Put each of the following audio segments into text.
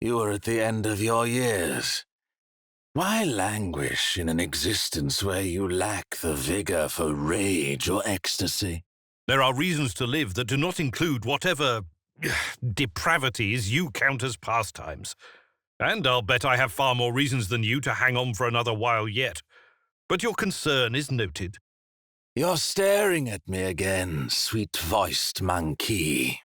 You are at the end of your years. Why languish in an existence where you lack the vigor for rage or ecstasy? There are reasons to live that do not include whatever depravities you count as pastimes. And I'll bet I have far more reasons than you to hang on for another while yet. But your concern is noted. You're staring at me again, sweet-voiced monkey.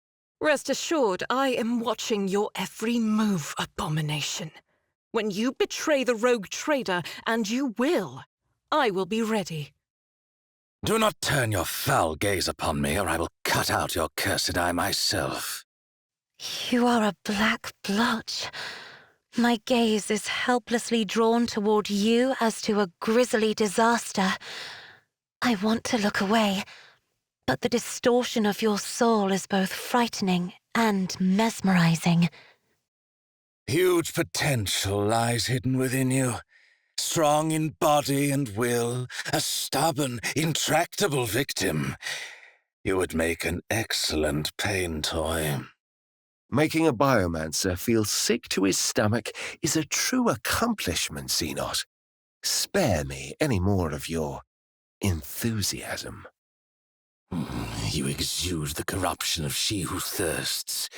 Rest assured, I am watching your every move, abomination. When you betray the rogue trader, and you will, I will be ready. Do not turn your foul gaze upon me, or I will cut out your cursed eye myself. You are a black blotch. My gaze is helplessly drawn toward you as to a grisly disaster. I want to look away, but the distortion of your soul is both frightening and mesmerizing. Huge potential lies hidden within you. Strong in body and will, a stubborn, intractable victim. You would make an excellent pain toy. Making a biomancer feel sick to his stomach is a true accomplishment, Xenos. Spare me any more of your enthusiasm. You exude the corruption of she who thirsts.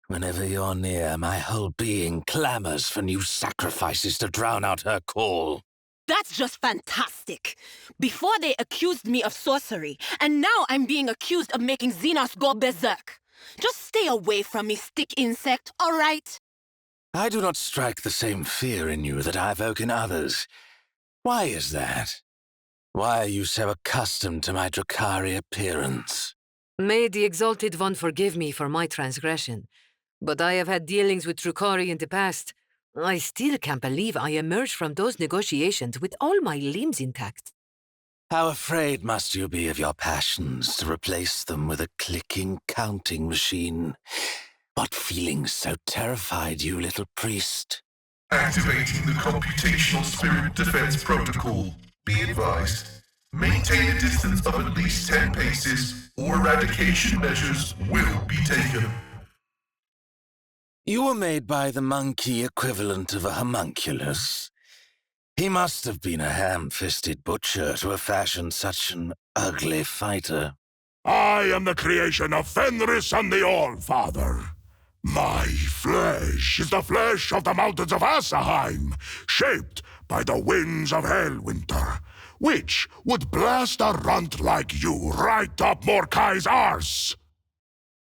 Whenever you're near, my whole being clamors for new sacrifices to drown out her call. That's just fantastic. Before they accused me of sorcery, and now I'm being accused of making Xenos go berserk. Just stay away from me, stick insect, all right? I do not strike the same fear in you that I evoke in others. Why is that? Why are you so accustomed to my Drukhari appearance? May the Exalted One forgive me for my transgression, but I have had dealings with Drukhari in the past. I still can't believe I emerged from those negotiations with all my limbs intact. How afraid must you be of your passions to replace them with a clicking counting machine? What feelings so terrified you, little priest? Activating the computational spirit defense protocol. Be advised. Maintain a distance of at least 10 paces, or eradication measures will be taken. You were made by the monkey equivalent of a homunculus. He must have been a ham-fisted butcher to have fashioned such an ugly fighter. I am the creation of Fenris and the All-Father. My flesh is the flesh of the mountains of Asaheim, shaped by the winds of Hellwinter, which would blast a runt like you right up Mordekai's arse.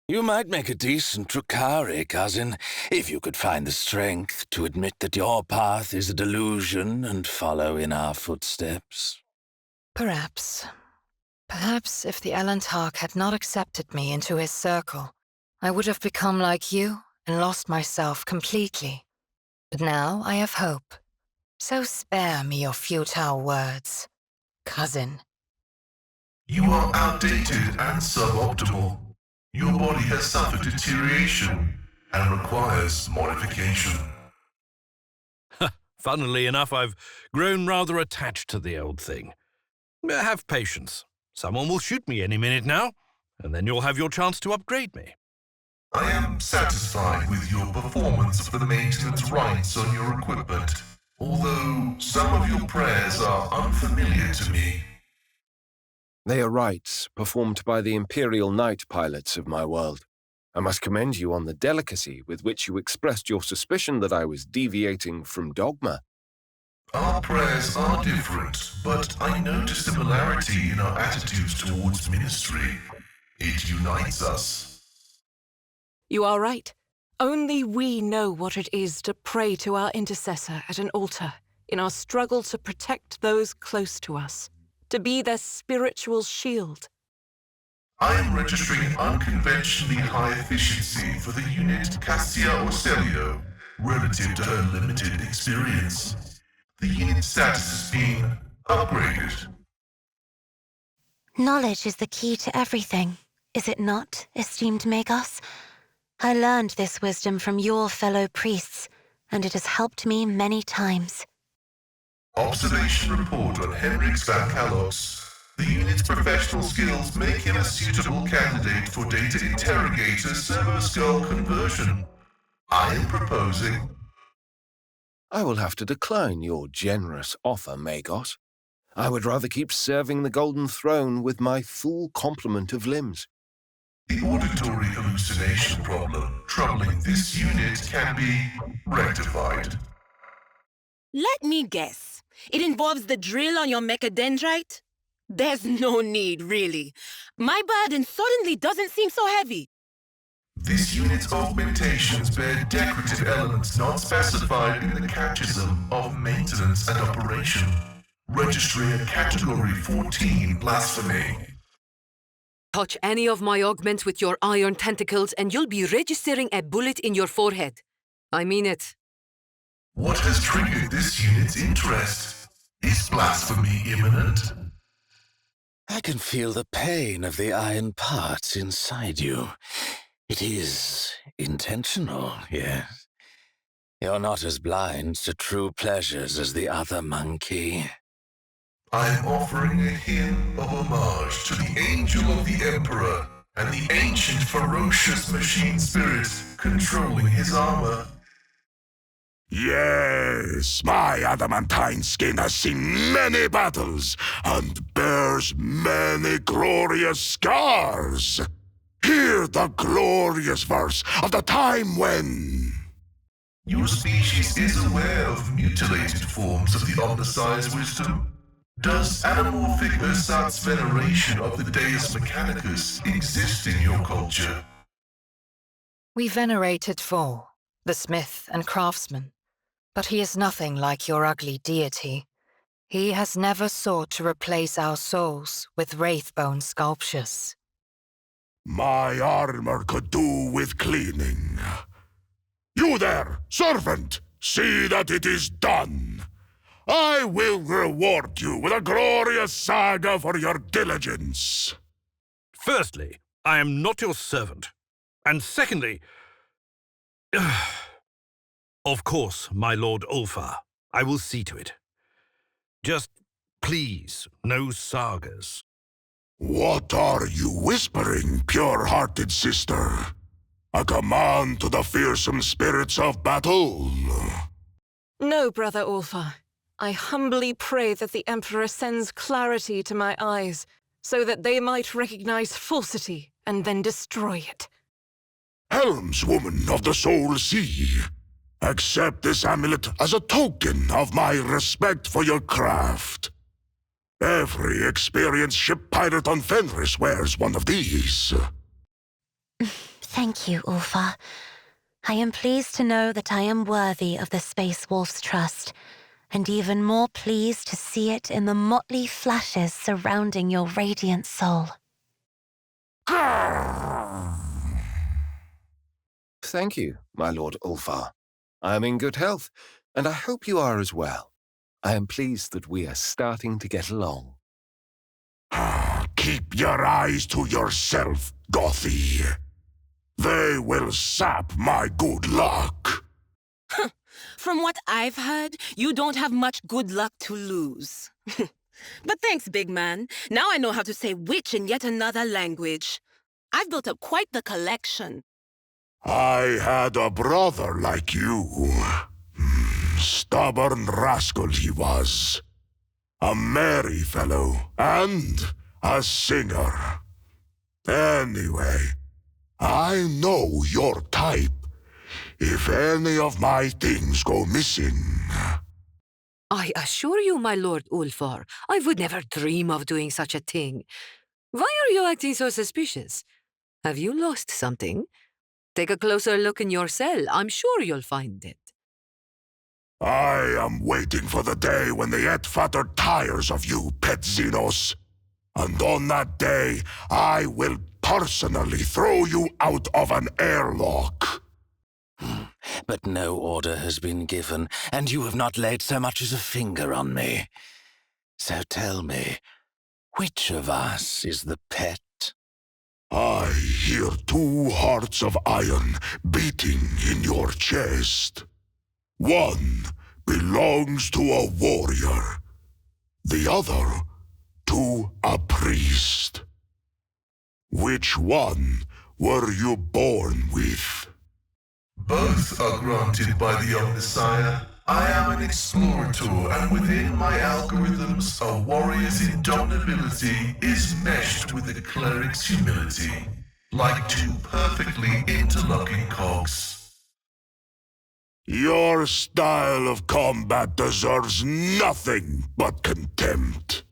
You might make a decent Drukhari, cousin, if you could find the strength to admit that your path is a delusion and follow in our footsteps. Perhaps. Perhaps if the Elantark had not accepted me into his circle, I would have become like you and lost myself completely. But now I have hope. So spare me your futile words, cousin. You are outdated and suboptimal. Your body has suffered deterioration and requires modification. Funnily enough, I've grown rather attached to the old thing. Have patience. Someone will shoot me any minute now, and then you'll have your chance to upgrade me. I am satisfied with your performance of the maintenance rites on your equipment, although some of your prayers are unfamiliar to me. They are rites performed by the Imperial Night pilots of my world. I must commend you on the delicacy with which you expressed your suspicion that I was deviating from dogma. Our prayers are different, but I notice similarity in our attitudes towards ministry. It unites us. You are right. Only we know what it is to pray to our intercessor at an altar in our struggle to protect those close to us, to be their spiritual shield. I am registering unconventionally high efficiency for the unit Cassia Orselio, relative to her limited experience. The unit status is being upgraded. Knowledge is the key to everything, is it not, esteemed Magos? I learned this wisdom from your fellow priests, and it has helped me many times. Observation report on Henrix Van Kalos. The unit's professional skills make him a suitable candidate for data interrogator servo skull conversion. I am proposing... I will have to decline your generous offer, Magos. I would rather keep serving the Golden Throne with my full complement of limbs. The auditory hallucination problem troubling this unit can be rectified. Let me guess. It involves the drill on your mechadendrite? There's no need, really. My burden suddenly doesn't seem so heavy. This unit's augmentations bear decorative elements not specified in the catechism of maintenance and operation. Registry at Category 14 Blasphemy. Touch any of my augments with your iron tentacles and you'll be registering a bullet in your forehead. I mean it. What has triggered this unit's interest? Is blasphemy imminent? I can feel the pain of the iron parts inside you. It is intentional, yes. You're not as blind to true pleasures as the other monkey. I am offering a hymn of homage to the Angel of the Emperor and the ancient ferocious machine spirit controlling his armor. Yes, my adamantine skin has seen many battles and bears many glorious scars. Hear the glorious verse of the time when... Your species is aware of mutilated forms of the omniscience wisdom. Does anamorphic Ursat's veneration of the Deus Mechanicus exist in your culture? We venerated Vor, the smith and craftsman, but he is nothing like your ugly deity. He has never sought to replace our souls with wraithbone sculptures. My armor could do with cleaning. You there, servant, see that it is done. I will reward you with a glorious saga for your diligence. Firstly, I am not your servant. And secondly... Of course, my Lord Ulfar. I will see to it. Just, please, no sagas. What are you whispering, pure-hearted sister? A command to the fearsome spirits of battle? No, Brother Ulfar. I humbly pray that the Emperor sends clarity to my eyes, so that they might recognize falsity and then destroy it. Helmswoman of the Soul Sea, accept this amulet as a token of my respect for your craft. Every experienced ship pirate on Fenris wears one of these. Thank you, Ulfar. I am pleased to know that I am worthy of the Space Wolf's trust, and even more pleased to see it in the motley flashes surrounding your radiant soul. Thank you, my Lord Ulfar. I am in good health, and I hope you are as well. I am pleased that we are starting to get along. Keep your eyes to yourself, Gothy. They will sap my good luck. From what I've heard, you don't have much good luck to lose. But thanks, big man. Now I know how to say witch in yet another language. I've built up quite the collection. I had a brother like you. Stubborn rascal he was. A merry fellow, and a singer. Anyway, I know your type. If any of my things go missing... I assure you, my Lord Ulfar, I would never dream of doing such a thing. Why are you acting so suspicious? Have you lost something? Take a closer look in your cell. I'm sure you'll find it. I am waiting for the day when the yet fatter tires of you, pet Xenos. And on that day, I will personally throw you out of an airlock. But no order has been given, and you have not laid so much as a finger on me. So tell me, which of us is the pet? I hear 2 hearts of iron beating in your chest. One belongs to a warrior, the other to a priest. Which one were you born with? Both are granted by the Omnissiah. I am an explorator, and within my algorithms, a warrior's indomitability is meshed with a cleric's humility, like two perfectly interlocking cogs. Your style of combat deserves nothing but contempt.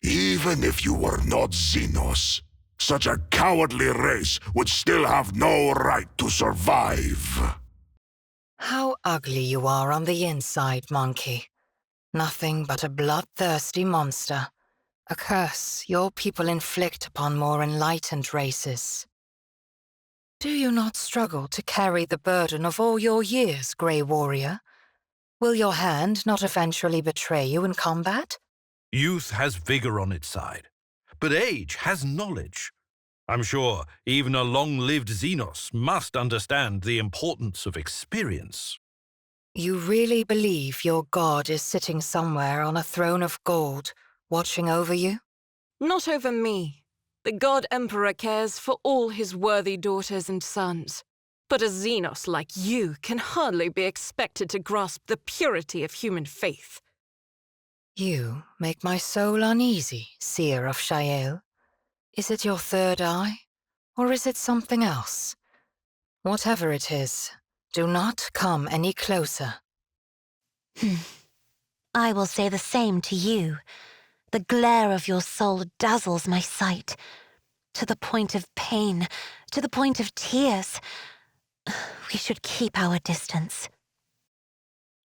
Even if you were not Xenos, such a cowardly race would still have no right to survive. How ugly you are on the inside, monkey. Nothing but a bloodthirsty monster. A curse your people inflict upon more enlightened races. Do you not struggle to carry the burden of all your years, Grey Warrior? Will your hand not eventually betray you in combat? Youth has vigor on its side, but age has knowledge. I'm sure even a long-lived Xenos must understand the importance of experience. You really believe your god is sitting somewhere on a throne of gold, watching over you? Not over me. The God Emperor cares for all his worthy daughters and sons. But a Xenos like you can hardly be expected to grasp the purity of human faith. You make my soul uneasy, Seer of Shael. Is it your third eye, or is it something else? Whatever it is, do not come any closer. I will say the same to you. The glare of your soul dazzles my sight. To the point of pain, to the point of tears. We should keep our distance.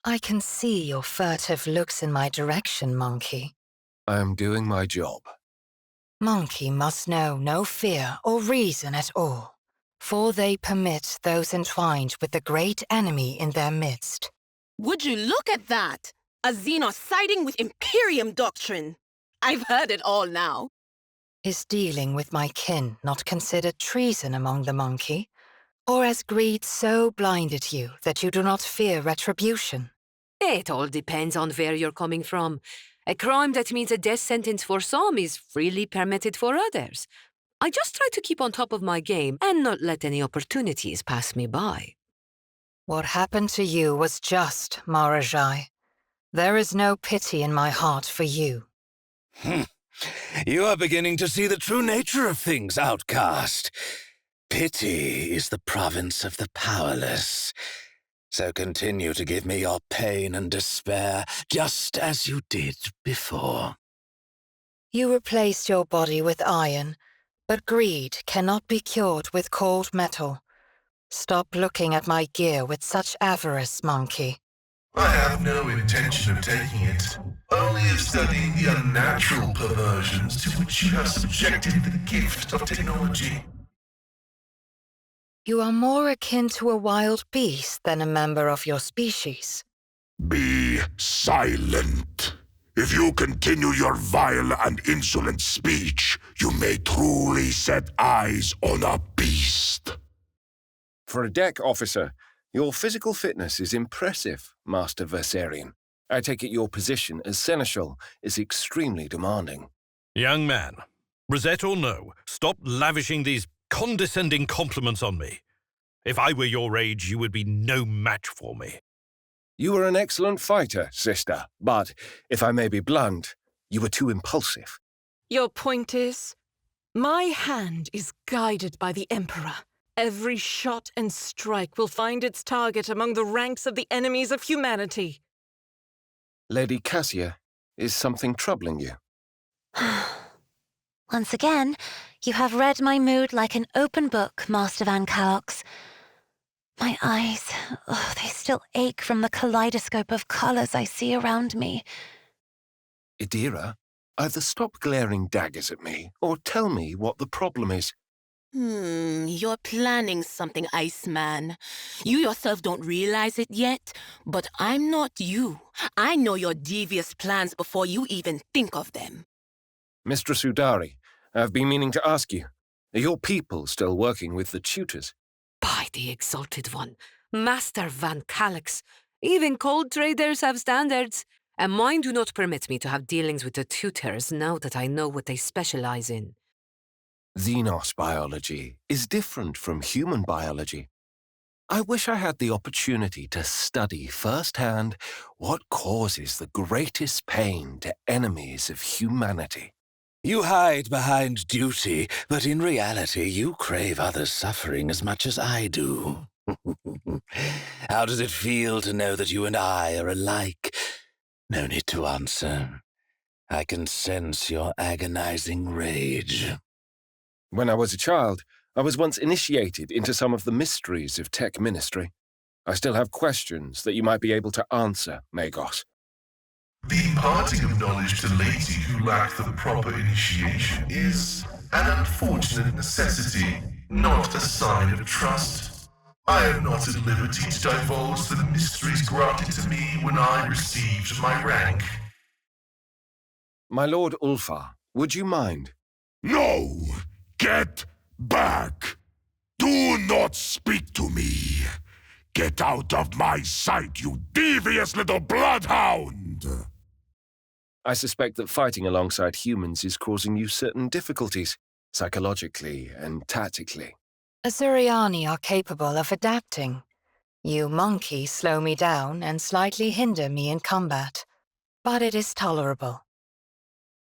I can see your furtive looks in my direction, Monkey. I am doing my job. Monkey must know no fear or reason at all, for they permit those entwined with the great enemy in their midst. Would you look at that? A Xenos siding with Imperium doctrine. I've heard it all now. Is dealing with my kin not considered treason among the Monkey? Or has greed so blinded you that you do not fear retribution? It all depends on where you're coming from. A crime that means a death sentence for some is freely permitted for others. I just try to keep on top of my game and not let any opportunities pass me by. What happened to you was just, Marajai. There is no pity in my heart for you. You are beginning to see the true nature of things, outcast. Pity is the province of the powerless. So continue to give me your pain and despair, just as you did before. You replaced your body with iron, but greed cannot be cured with cold metal. Stop looking at my gear with such avarice, Monkey. I have no intention of taking it, only of studying the unnatural perversions to which you have subjected the gift of technology. You are more akin to a wild beast than a member of your species. Be silent. If you continue your vile and insolent speech, you may truly set eyes on a beast. For a deck officer, your physical fitness is impressive, Master Versarian. I take it your position as seneschal is extremely demanding. Young man, Rosette or no, stop lavishing these condescending compliments on me. If I were your age, you would be no match for me. You were an excellent fighter, sister, but, if I may be blunt, you were too impulsive. Your point is, my hand is guided by the Emperor. Every shot and strike will find its target among the ranks of the enemies of humanity. Lady Cassia, is something troubling you? Once again, you have read my mood like an open book, Master Van Calox. My eyes, they still ache from the kaleidoscope of colors I see around me. Idira, either stop glaring daggers at me, or tell me what the problem is. You're planning something, Iceman. You yourself don't realize it yet, but I'm not you. I know your devious plans before you even think of them. Mistress Udari, I've been meaning to ask you, are your people still working with the tutors? By the Exalted One, Master Van Calox, even cold traders have standards, and mine do not permit me to have dealings with the tutors now that I know what they specialize in. Xenos biology is different from human biology. I wish I had the opportunity to study firsthand what causes the greatest pain to enemies of humanity. You hide behind duty, but in reality you crave others' suffering as much as I do. How does it feel to know that you and I are alike? No need to answer. I can sense your agonizing rage. When I was a child, I was once initiated into some of the mysteries of tech ministry. I still have questions that you might be able to answer, Magos. The imparting of knowledge to laity who lack the proper initiation is an unfortunate necessity, not a sign of trust. I am not at liberty to divulge the mysteries granted to me when I received my rank. My Lord Ulfar, would you mind? No! Get back! Do not speak to me! Get out of my sight, you devious little bloodhound! I suspect that fighting alongside humans is causing you certain difficulties, psychologically and tactically. Asuriani are capable of adapting. You monkeys slow me down and slightly hinder me in combat, but it is tolerable.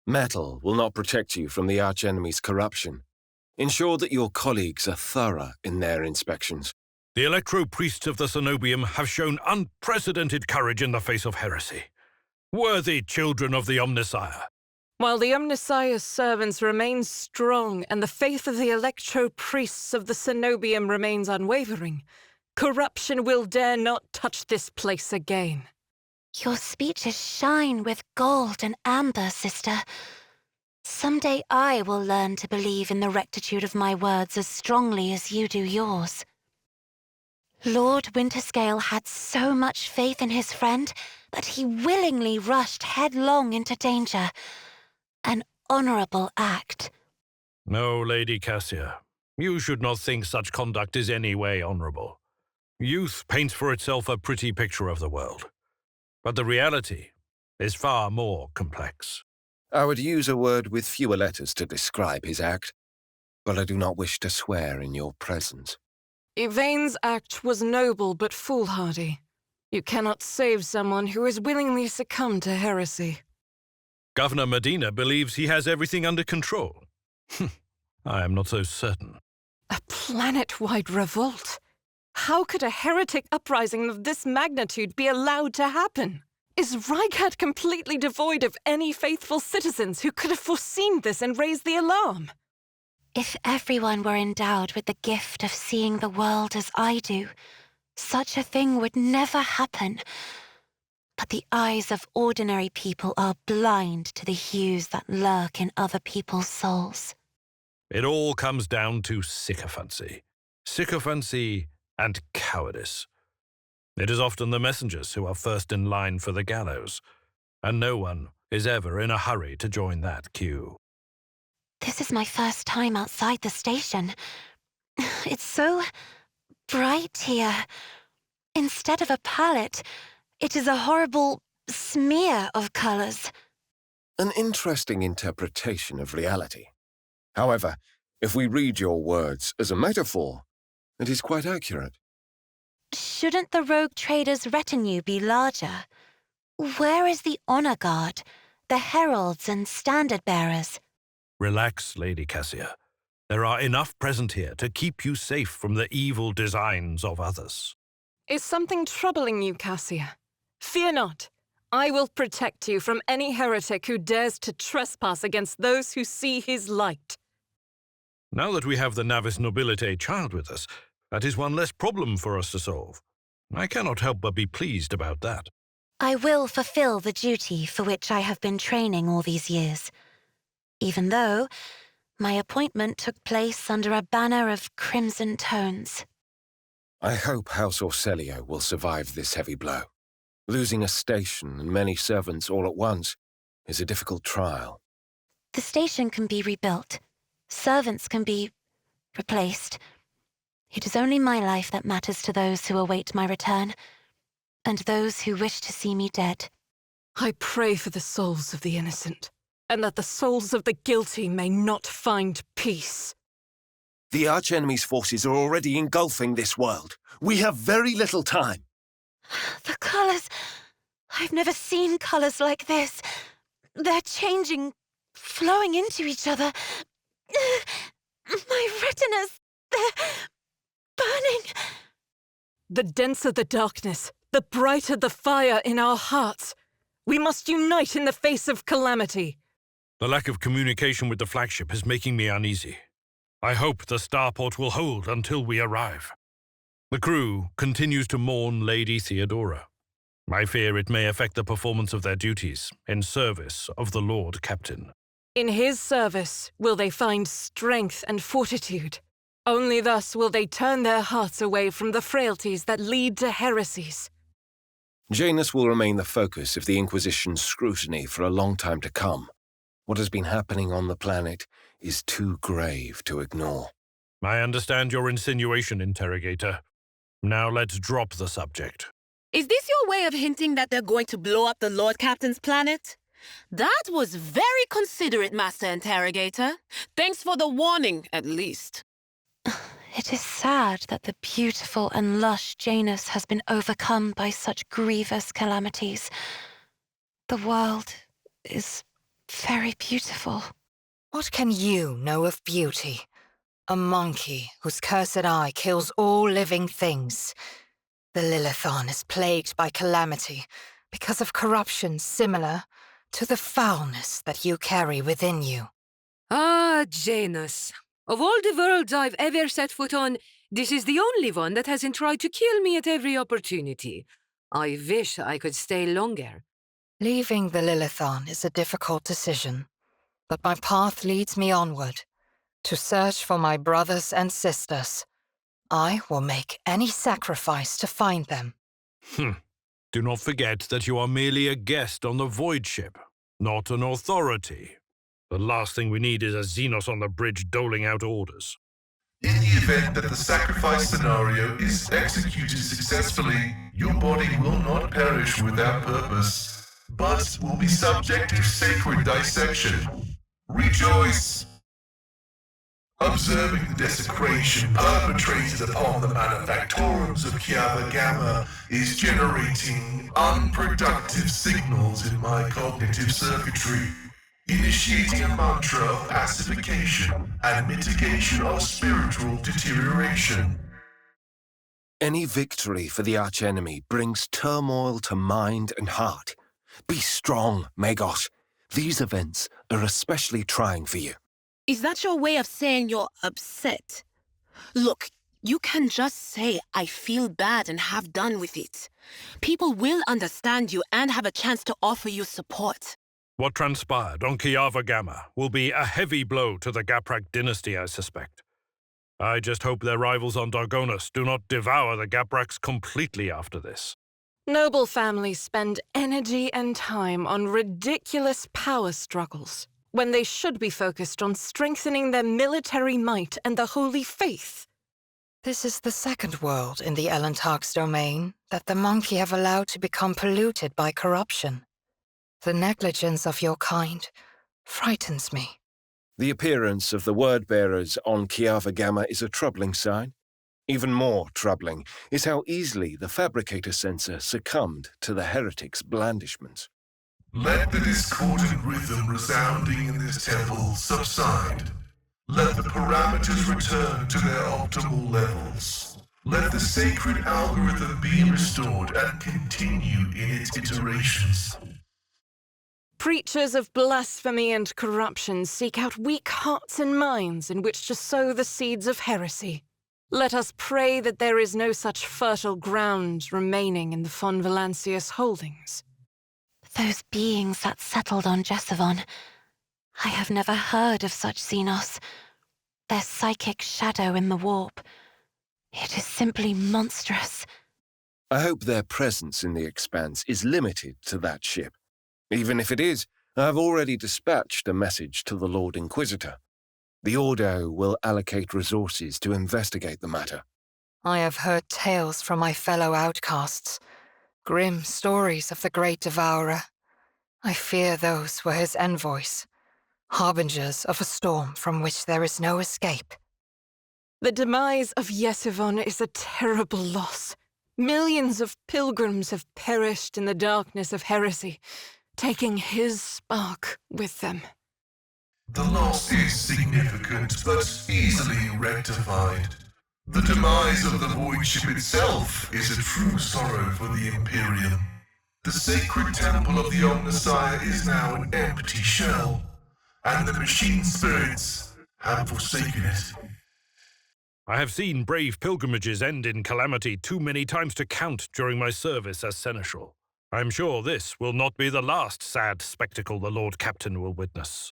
Metal will not protect you from the archenemy's corruption. Ensure that your colleagues are thorough in their inspections. The electro-priests of the Cenobium have shown unprecedented courage in the face of heresy. Worthy children of the Omnissiah. While the Omnissiah's servants remain strong and the faith of the electro-priests of the Cenobium remains unwavering, corruption will dare not touch this place again. Your speeches shine with gold and amber, sister. Someday I will learn to believe in the rectitude of my words as strongly as you do yours. Lord Winterscale had so much faith in his friend that he willingly rushed headlong into danger. An honorable act. No, Lady Cassia. You should not think such conduct is any way honorable. Youth paints for itself a pretty picture of the world. But the reality is far more complex. I would use a word with fewer letters to describe his act, but I do not wish to swear in your presence. Yvain's act was noble but foolhardy. You cannot save someone who has willingly succumbed to heresy. Governor Medina believes he has everything under control. I am not so certain. A planet-wide revolt? How could a heretic uprising of this magnitude be allowed to happen? Is Rykard completely devoid of any faithful citizens who could have foreseen this and raised the alarm? If everyone were endowed with the gift of seeing the world as I do, such a thing would never happen. But the eyes of ordinary people are blind to the hues that lurk in other people's souls. It all comes down to sycophancy. Sycophancy and cowardice. It is often the messengers who are first in line for the gallows, and no one is ever in a hurry to join that queue. This is my first time outside the station. It's so bright here. Instead of a palette, it is a horrible smear of colors. An interesting interpretation of reality. However, if we read your words as a metaphor, it is quite accurate. Shouldn't the rogue trader's retinue be larger? Where is the honor guard, the heralds and standard bearers? Relax, Lady Cassia. There are enough present here to keep you safe from the evil designs of others. Is something troubling you, Cassia? Fear not. I will protect you from any heretic who dares to trespass against those who see his light. Now that we have the Navis Nobilite child with us, that is one less problem for us to solve. I cannot help but be pleased about that. I will fulfill the duty for which I have been training all these years, even though my appointment took place under a banner of crimson tones. I hope House Orselio will survive this heavy blow. Losing a station and many servants all at once is a difficult trial. The station can be rebuilt. Servants can be replaced. It is only my life that matters to those who await my return, and those who wish to see me dead. I pray for the souls of the innocent, and that the souls of the guilty may not find peace. The archenemy's forces are already engulfing this world. We have very little time. The colours... I've never seen colours like this. They're changing, flowing into each other. My retinas, they're burning. The denser the darkness, the brighter the fire in our hearts. We must unite in the face of calamity. The lack of communication with the flagship is making me uneasy. I hope the starport will hold until we arrive. The crew continues to mourn Lady Theodora. I fear it may affect the performance of their duties in service of the Lord Captain. In his service will they find strength and fortitude. Only thus will they turn their hearts away from the frailties that lead to heresies. Janus will remain the focus of the Inquisition's scrutiny for a long time to come. What has been happening on the planet is too grave to ignore. I understand your insinuation, Interrogator. Now let's drop the subject. Is this your way of hinting that they're going to blow up the Lord Captain's planet? That was very considerate, Master Interrogator. Thanks for the warning, at least. It is sad that the beautiful and lush Janus has been overcome by such grievous calamities. The world is very beautiful. What can you know of beauty? A monkey whose cursed eye kills all living things. The Lilithon is plagued by calamity because of corruption similar to the foulness that you carry within you. Ah, Janus. Of all the worlds I've ever set foot on, this is the only one that hasn't tried to kill me at every opportunity. I wish I could stay longer. Leaving the Lilithon is a difficult decision, but my path leads me onward, to search for my brothers and sisters. I will make any sacrifice to find them. Do not forget that you are merely a guest on the Void Ship, not an authority. The last thing we need is a Xenos on the bridge doling out orders. In the event that the sacrifice scenario is executed successfully, your body will not perish without purpose, but will be subject to sacred dissection. Rejoice! Observing the desecration perpetrated upon the manufactorums of Kiava Gamma is generating unproductive signals in my cognitive circuitry, initiating a mantra of pacification and mitigation of spiritual deterioration. Any victory for the archenemy brings turmoil to mind and heart. Be strong, Magos. These events are especially trying for you. Is that your way of saying you're upset? Look, you can just say, I feel bad and have done with it. People will understand you and have a chance to offer you support. What transpired on Kiava Gamma will be a heavy blow to the Gaprak dynasty, I suspect. I just hope their rivals on Dargonus do not devour the Gapraks completely after this. Noble families spend energy and time on ridiculous power struggles, when they should be focused on strengthening their military might and the holy faith. This is the second world in the Elantark's domain that the monkey have allowed to become polluted by corruption. The negligence of your kind frightens me. The appearance of the word-bearers on Kiava Gamma is a troubling sign. Even more troubling is how easily the fabricator sensor succumbed to the heretic's blandishments. Let the discordant rhythm resounding in this temple subside. Let the parameters return to their optimal levels. Let the sacred algorithm be restored and continue in its iterations. Preachers of blasphemy and corruption seek out weak hearts and minds in which to sow the seeds of heresy. Let us pray that there is no such fertile ground remaining in the Von Valancius holdings. Those beings that settled on Jesavon. I have never heard of such Xenos. Their psychic shadow in the warp. It is simply monstrous. I hope their presence in the Expanse is limited to that ship. Even if it is, I have already dispatched a message to the Lord Inquisitor. The Ordo will allocate resources to investigate the matter. I have heard tales from my fellow outcasts, grim stories of the Great Devourer. I fear those were his envoys, harbingers of a storm from which there is no escape. The demise of Yesivon is a terrible loss. Millions of pilgrims have perished in the darkness of heresy, taking his spark with them. The loss is significant, but easily rectified. The demise of the Void Ship itself is a true sorrow for the Imperium. The sacred temple of the Omnissiah is now an empty shell, and the machine spirits have forsaken it. I have seen brave pilgrimages end in calamity too many times to count during my service as seneschal. I'm sure this will not be the last sad spectacle the Lord Captain will witness.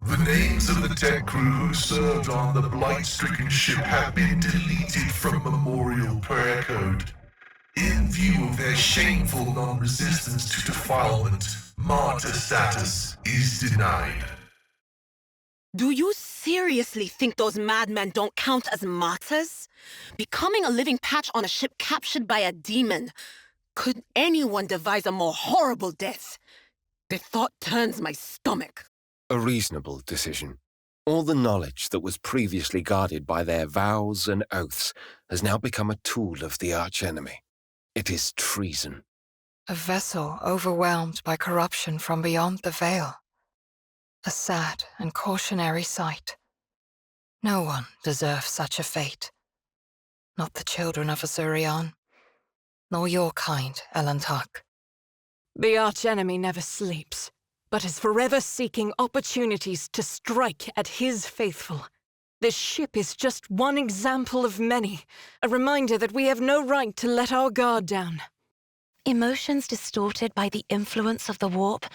The names of the tech crew who served on the blight-stricken ship have been deleted from Memorial Prayer Code. In view of their shameful non-resistance to defilement, martyr status is denied. Do you seriously think those madmen don't count as martyrs? Becoming a living patch on a ship captured by a demon. Could anyone devise a more horrible death? The thought turns my stomach. A reasonable decision. All the knowledge that was previously guarded by their vows and oaths has now become a tool of the archenemy. It is treason. A vessel overwhelmed by corruption from beyond the veil. A sad and cautionary sight. No one deserves such a fate. Not the children of Azurion, nor your kind, Elantark. The archenemy never sleeps, but is forever seeking opportunities to strike at his faithful. This ship is just one example of many, a reminder that we have no right to let our guard down. Emotions distorted by the influence of the warp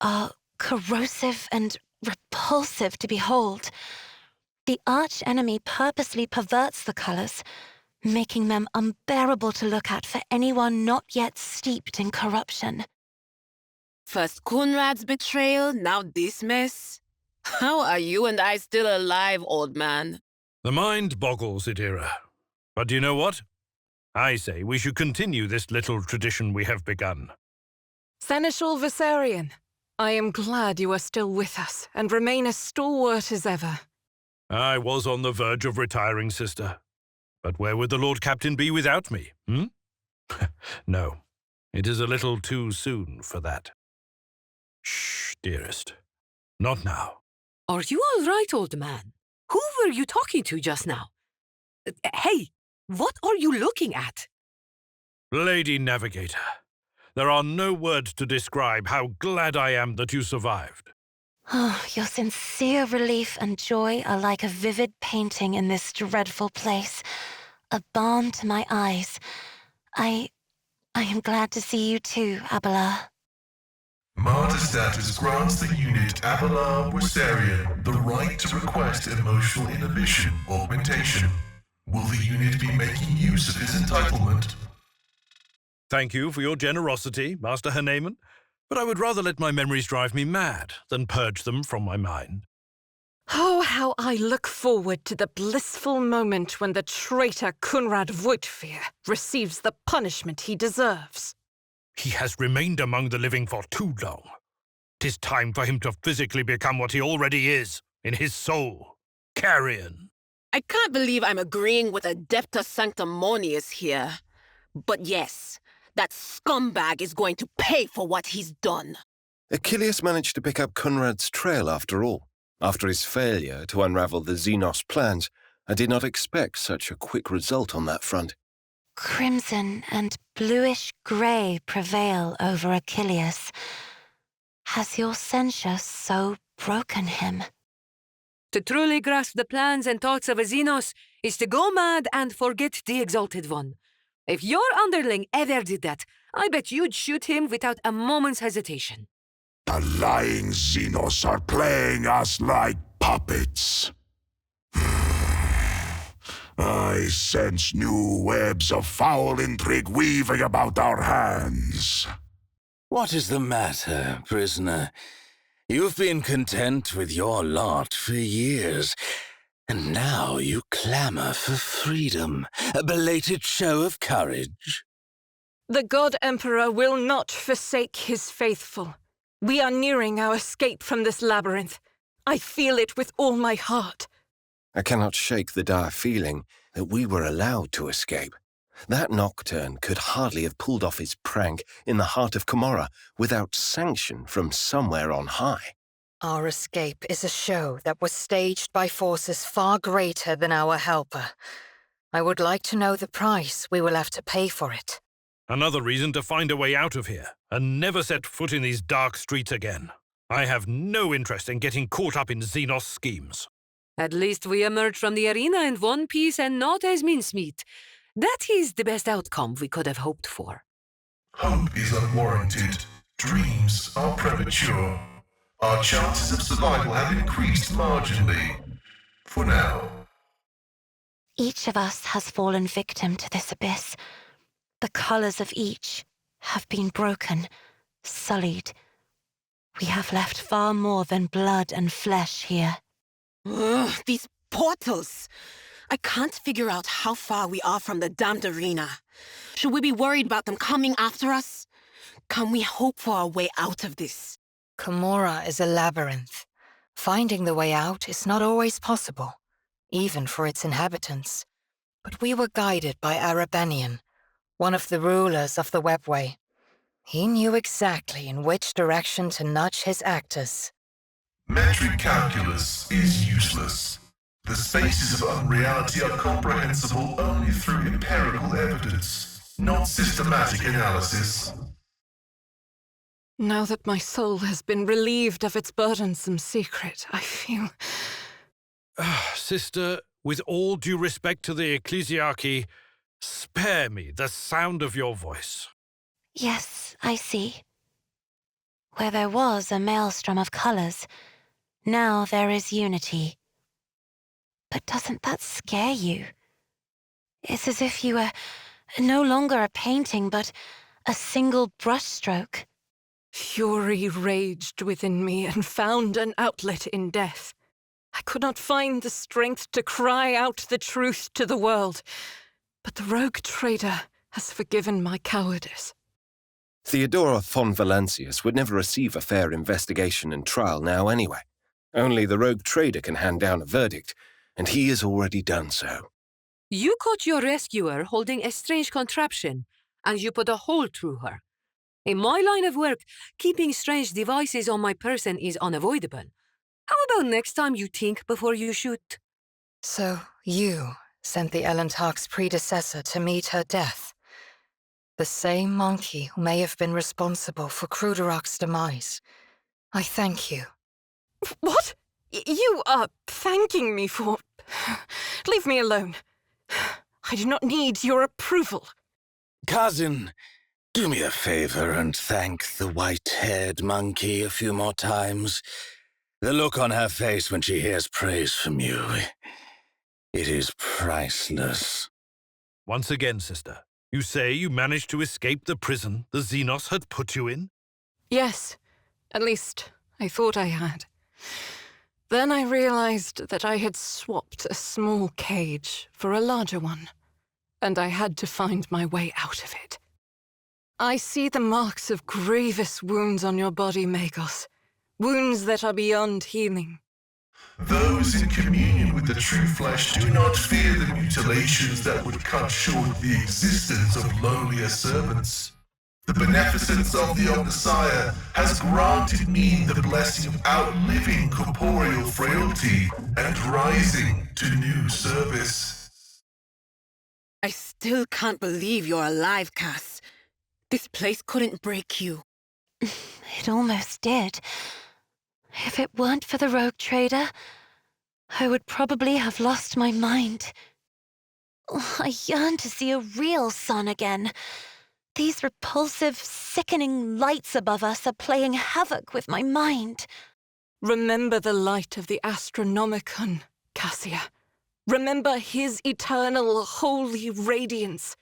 are corrosive and repulsive to behold. The arch-enemy purposely perverts the colors, making them unbearable to look at for anyone not yet steeped in corruption. First Kunrad's betrayal, now this mess. How are you and I still alive, old man? The mind boggles, Idira. But do you know what? I say we should continue this little tradition we have begun. Seneschal Viserion, I am glad you are still with us and remain as stalwart as ever. I was on the verge of retiring, sister. But where would the Lord Captain be without me, No, it is a little too soon for that. Shh, dearest. Not now. Are you all right, old man? Who were you talking to just now? Hey, what are you looking at? Lady Navigator, there are no words to describe how glad I am that you survived. Oh, your sincere relief and joy are like a vivid painting in this dreadful place. A balm to my eyes. I am glad to see you too, Abelard. Martyr status grants the unit Abelard Wissarion the right to request emotional inhibition augmentation. Will the unit be making use of his entitlement? Thank you for your generosity, Master Haneman, but I would rather let my memories drive me mad than purge them from my mind. Oh, how I look forward to the blissful moment when the traitor Kunrad Voigtfir receives the punishment he deserves. He has remained among the living for too long. 'Tis time for him to physically become what he already is, in his soul. Carrion. I can't believe I'm agreeing with Adeptus Sanctimonious here. But yes, that scumbag is going to pay for what he's done. Achilles managed to pick up Conrad's trail after all. After his failure to unravel the Xenos plans, I did not expect such a quick result on that front. Crimson and bluish-grey prevail over Achilles. Has your censure so broken him? To truly grasp the plans and thoughts of a Xenos is to go mad and forget the Exalted One. If your underling ever did that, I bet you'd shoot him without a moment's hesitation. The lying Xenos are playing us like puppets. I sense new webs of foul intrigue weaving about our hands. What is the matter, prisoner? You've been content with your lot for years, and now you clamor for freedom, a belated show of courage. The God Emperor will not forsake his faithful. We are nearing our escape from this labyrinth. I feel it with all my heart. I cannot shake the dire feeling that we were allowed to escape. That nocturne could hardly have pulled off his prank in the heart of Camorra without sanction from somewhere on high. Our escape is a show that was staged by forces far greater than our helper. I would like to know the price we will have to pay for it. Another reason to find a way out of here and never set foot in these dark streets again. I have no interest in getting caught up in Xenos schemes. At least we emerged from the arena in one piece and not as mincemeat. That is the best outcome we could have hoped for. Hope is unwarranted. Dreams are premature. Our chances of survival have increased marginally. For now. Each of us has fallen victim to this abyss. The colors of each have been broken, sullied. We have left far more than blood and flesh here. Ugh, these portals! I can't figure out how far we are from the damned arena. Should we be worried about them coming after us? Can we hope for a way out of this? Camorra is a labyrinth. Finding the way out is not always possible, even for its inhabitants. But we were guided by Arabenian, one of the rulers of the Webway. He knew exactly in which direction to nudge his actors. Metric calculus is useless. The spaces of unreality are comprehensible only through empirical evidence, not systematic analysis. Now that my soul has been relieved of its burdensome secret, I feel... Sister, with all due respect to the ecclesiarchy, spare me the sound of your voice. Yes, I see. Where there was a maelstrom of colors, now there is unity. But doesn't that scare you? It's as if you were no longer a painting, but a single brushstroke. Fury raged within me and found an outlet in death. I could not find the strength to cry out the truth to the world, but the rogue trader has forgiven my cowardice. Theodora von Valancius would never receive a fair investigation and trial now anyway. Only the rogue trader can hand down a verdict, and he has already done so. You caught your rescuer holding a strange contraption, and you put a hole through her. In my line of work, keeping strange devices on my person is unavoidable. How about next time you think before you shoot? So, you sent the Elentarch's predecessor to meet her death. The same monkey who may have been responsible for Kruderach's demise. I thank you. What? You are thanking me for... Leave me alone. I do not need your approval. Cousin, do me a favor and thank the white-haired monkey a few more times. The look on her face when she hears praise from you, it is priceless. Once again, sister, you say you managed to escape the prison the Xenos had put you in? Yes, at least I thought I had. Then I realized that I had swapped a small cage for a larger one, and I had to find my way out of it. I see the marks of grievous wounds on your body, Magos. Wounds that are beyond healing. Those in communion with the true flesh do not fear the mutilations that would cut short the existence of lowlier servants. The beneficence of the Omnissiah has granted me the blessing of outliving corporeal frailty and rising to new service. I still can't believe you're alive, Cass. This place couldn't break you. It almost did. If it weren't for the rogue trader, I would probably have lost my mind. I yearn to see a real sun again. These repulsive, sickening lights above us are playing havoc with my mind. Remember the light of the Astronomicon, Cassia. Remember his eternal, holy radiance.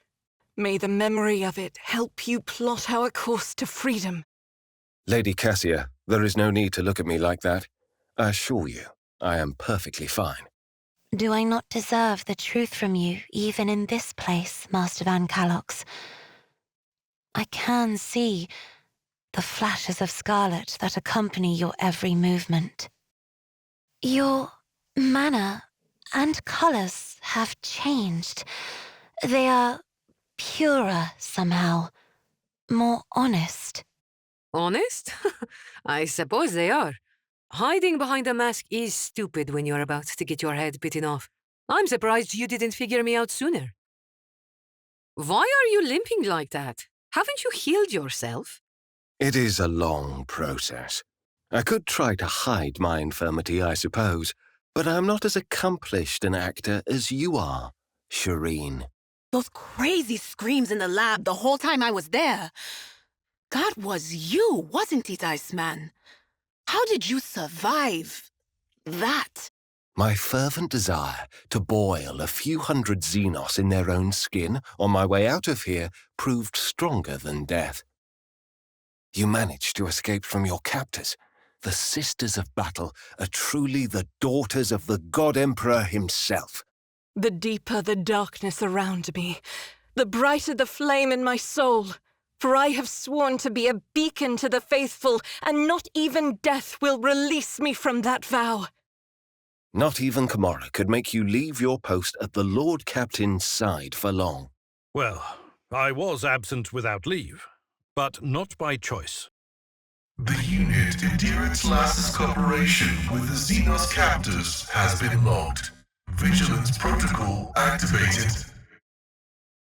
May the memory of it help you plot our course to freedom. Lady Cassia, there is no need to look at me like that. I assure you, I am perfectly fine. Do I not deserve the truth from you, even in this place, Master Van Calox? I can see the flashes of scarlet that accompany your every movement. Your manner and colors have changed. They are purer somehow, more honest. Honest? I suppose they are. Hiding behind a mask is stupid when you're about to get your head bitten off. I'm surprised you didn't figure me out sooner. Why are you limping like that? Haven't you healed yourself? It is a long process. I could try to hide my infirmity, I suppose, but I'm not as accomplished an actor as you are, Shireen. Those crazy screams in the lab the whole time I was there. That was you, wasn't it, Iceman? How did you survive that? My fervent desire to boil a few hundred Xenos in their own skin on my way out of here proved stronger than death. You managed to escape from your captors. The Sisters of Battle are truly the daughters of the God Emperor himself. The deeper the darkness around me, the brighter the flame in my soul. For I have sworn to be a beacon to the faithful, and not even death will release me from that vow. Not even Kamara could make you leave your post at the Lord Captain's side for long. Well, I was absent without leave, but not by choice. The unit endures Lass's cooperation with the Xenos captors has been logged. Vigilance protocol activated.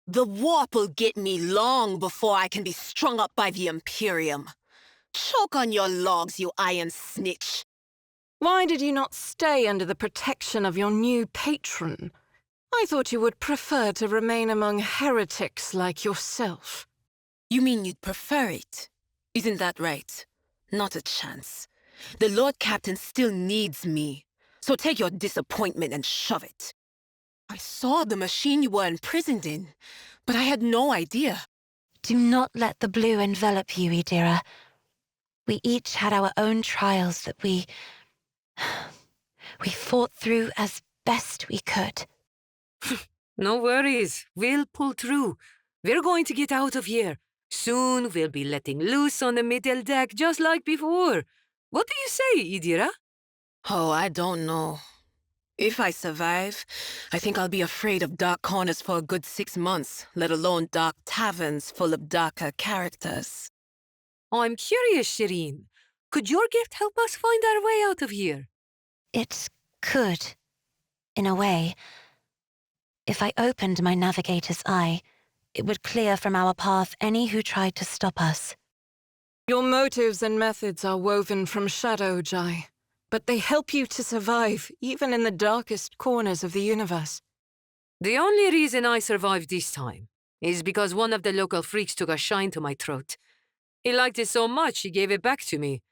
The warp will get me long before I can be strung up by the Imperium. Choke on your logs, you iron snitch. Why did you not stay under the protection of your new patron? I thought you would prefer to remain among heretics like yourself. You mean you'd prefer it? Isn't that right? Not a chance. The Lord Captain still needs me. So take your disappointment and shove it. I saw the machine you were imprisoned in, but I had no idea. Do not let the blue envelop you, Idira. We each had our own trials that we fought through as best we could. No worries. We'll pull through. We're going to get out of here. Soon we'll be letting loose on the middle deck just like before. What do you say, Idira? Oh, I don't know. If I survive, I think I'll be afraid of dark corners for a good 6 months, let alone dark taverns full of darker characters. I'm curious, Shireen. Could your gift help us find our way out of here? It could, in a way. If I opened my navigator's eye, it would clear from our path any who tried to stop us. Your motives and methods are woven from shadow, Jai, but they help you to survive even in the darkest corners of the universe. The only reason I survived this time is because one of the local freaks took a shine to my throat. He liked it so much he gave it back to me,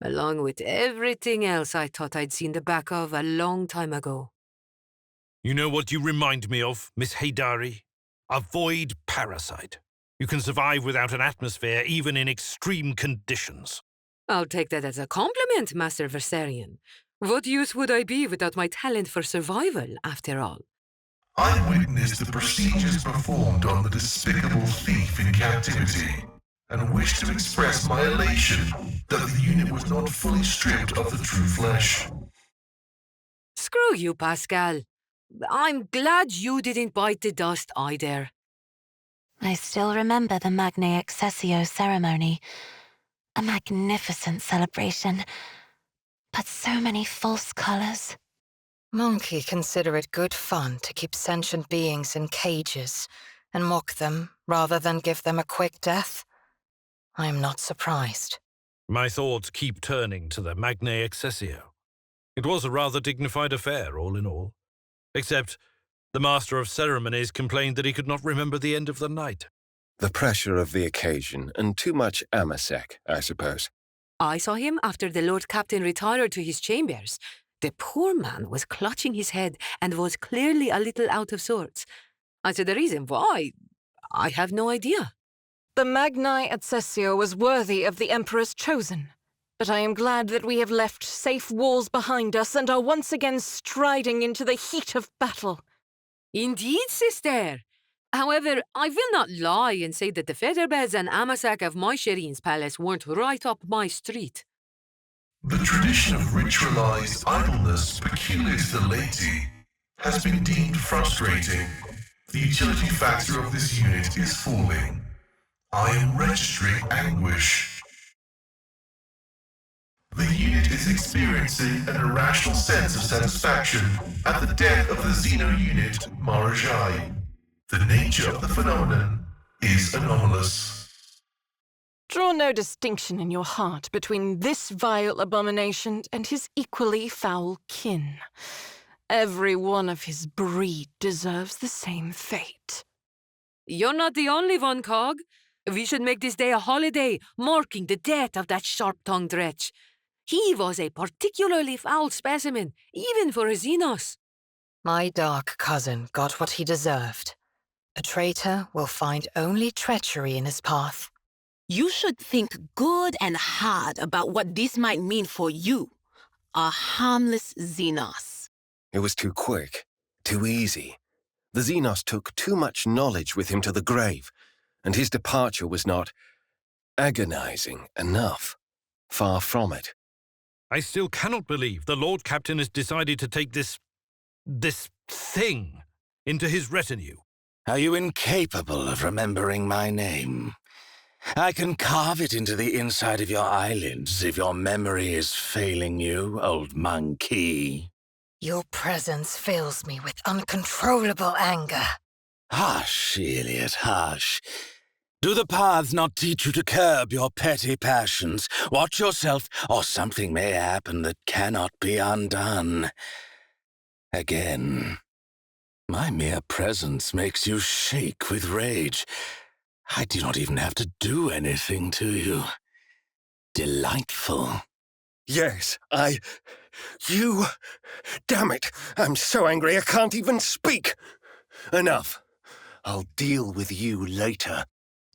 along with everything else I thought I'd seen the back of a long time ago. You know what you remind me of, Miss Haydari? A void parasite. You can survive without an atmosphere, even in extreme conditions. I'll take that as a compliment, Master Versarian. What use would I be without my talent for survival, after all? I witnessed the procedures performed on the despicable thief in captivity, and wish to express my elation that the unit was not fully stripped of the true flesh. Screw you, Pascal. I'm glad you didn't bite the dust either. I still remember the Magna Accessio ceremony. A magnificent celebration, but so many false colors. Monkey consider it good fun to keep sentient beings in cages and mock them rather than give them a quick death. I am not surprised. My thoughts keep turning to the Magna Accessio. It was a rather dignified affair, all in all. Except the Master of Ceremonies complained that he could not remember the end of the night. The pressure of the occasion and too much amasec, I suppose. I saw him after the Lord Captain retired to his chambers. The poor man was clutching his head and was clearly a little out of sorts. As to the reason why, I have no idea. The Magni Accessio was worthy of the Emperor's chosen. But I am glad that we have left safe walls behind us and are once again striding into the heat of battle. Indeed, sister. However, I will not lie and say that the featherbeds and amasec of my Shireen's palace weren't right up my street. The tradition of ritualized idleness peculiar to the laity has been deemed frustrating. The utility factor of this unit is falling. I am registering anguish. The unit is experiencing an irrational sense of satisfaction at the death of the Xeno unit, Marajai. The nature of the phenomenon is anomalous. Draw no distinction in your heart between this vile abomination and his equally foul kin. Every one of his breed deserves the same fate. You're not the only one, Cog. We should make this day a holiday, marking the death of that sharp-tongued wretch. He was a particularly foul specimen, even for a Xenos. My dark cousin got what he deserved. A traitor will find only treachery in his path. You should think good and hard about what this might mean for you, a harmless Xenos. It was too quick, too easy. The Xenos took too much knowledge with him to the grave, and his departure was not agonizing enough. Far from it. I still cannot believe the Lord Captain has decided to take this thing into his retinue. Are you incapable of remembering my name? I can carve it into the inside of your eyelids if your memory is failing you, old monkey. Your presence fills me with uncontrollable anger. Hush, Elliot, hush. Do the paths not teach you to curb your petty passions? Watch yourself, or something may happen that cannot be undone. Again, my mere presence makes you shake with rage. I do not even have to do anything to you. Delightful. Yes, you... Damn it, I'm so angry I can't even speak. Enough. I'll deal with you later.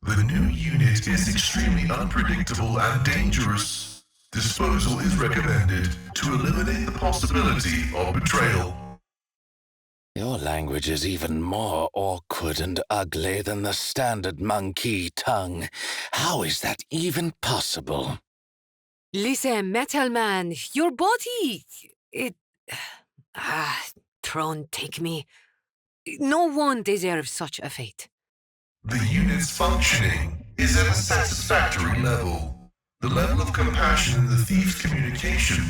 The new unit is extremely unpredictable and dangerous. Disposal is recommended to eliminate the possibility of betrayal. Your language is even more awkward and ugly than the standard monkey tongue. How is that even possible? Listen, Metal Man, your body... Throne take me. No one deserves such a fate. The unit's functioning is at a satisfactory level. The level of compassion in the thief's communication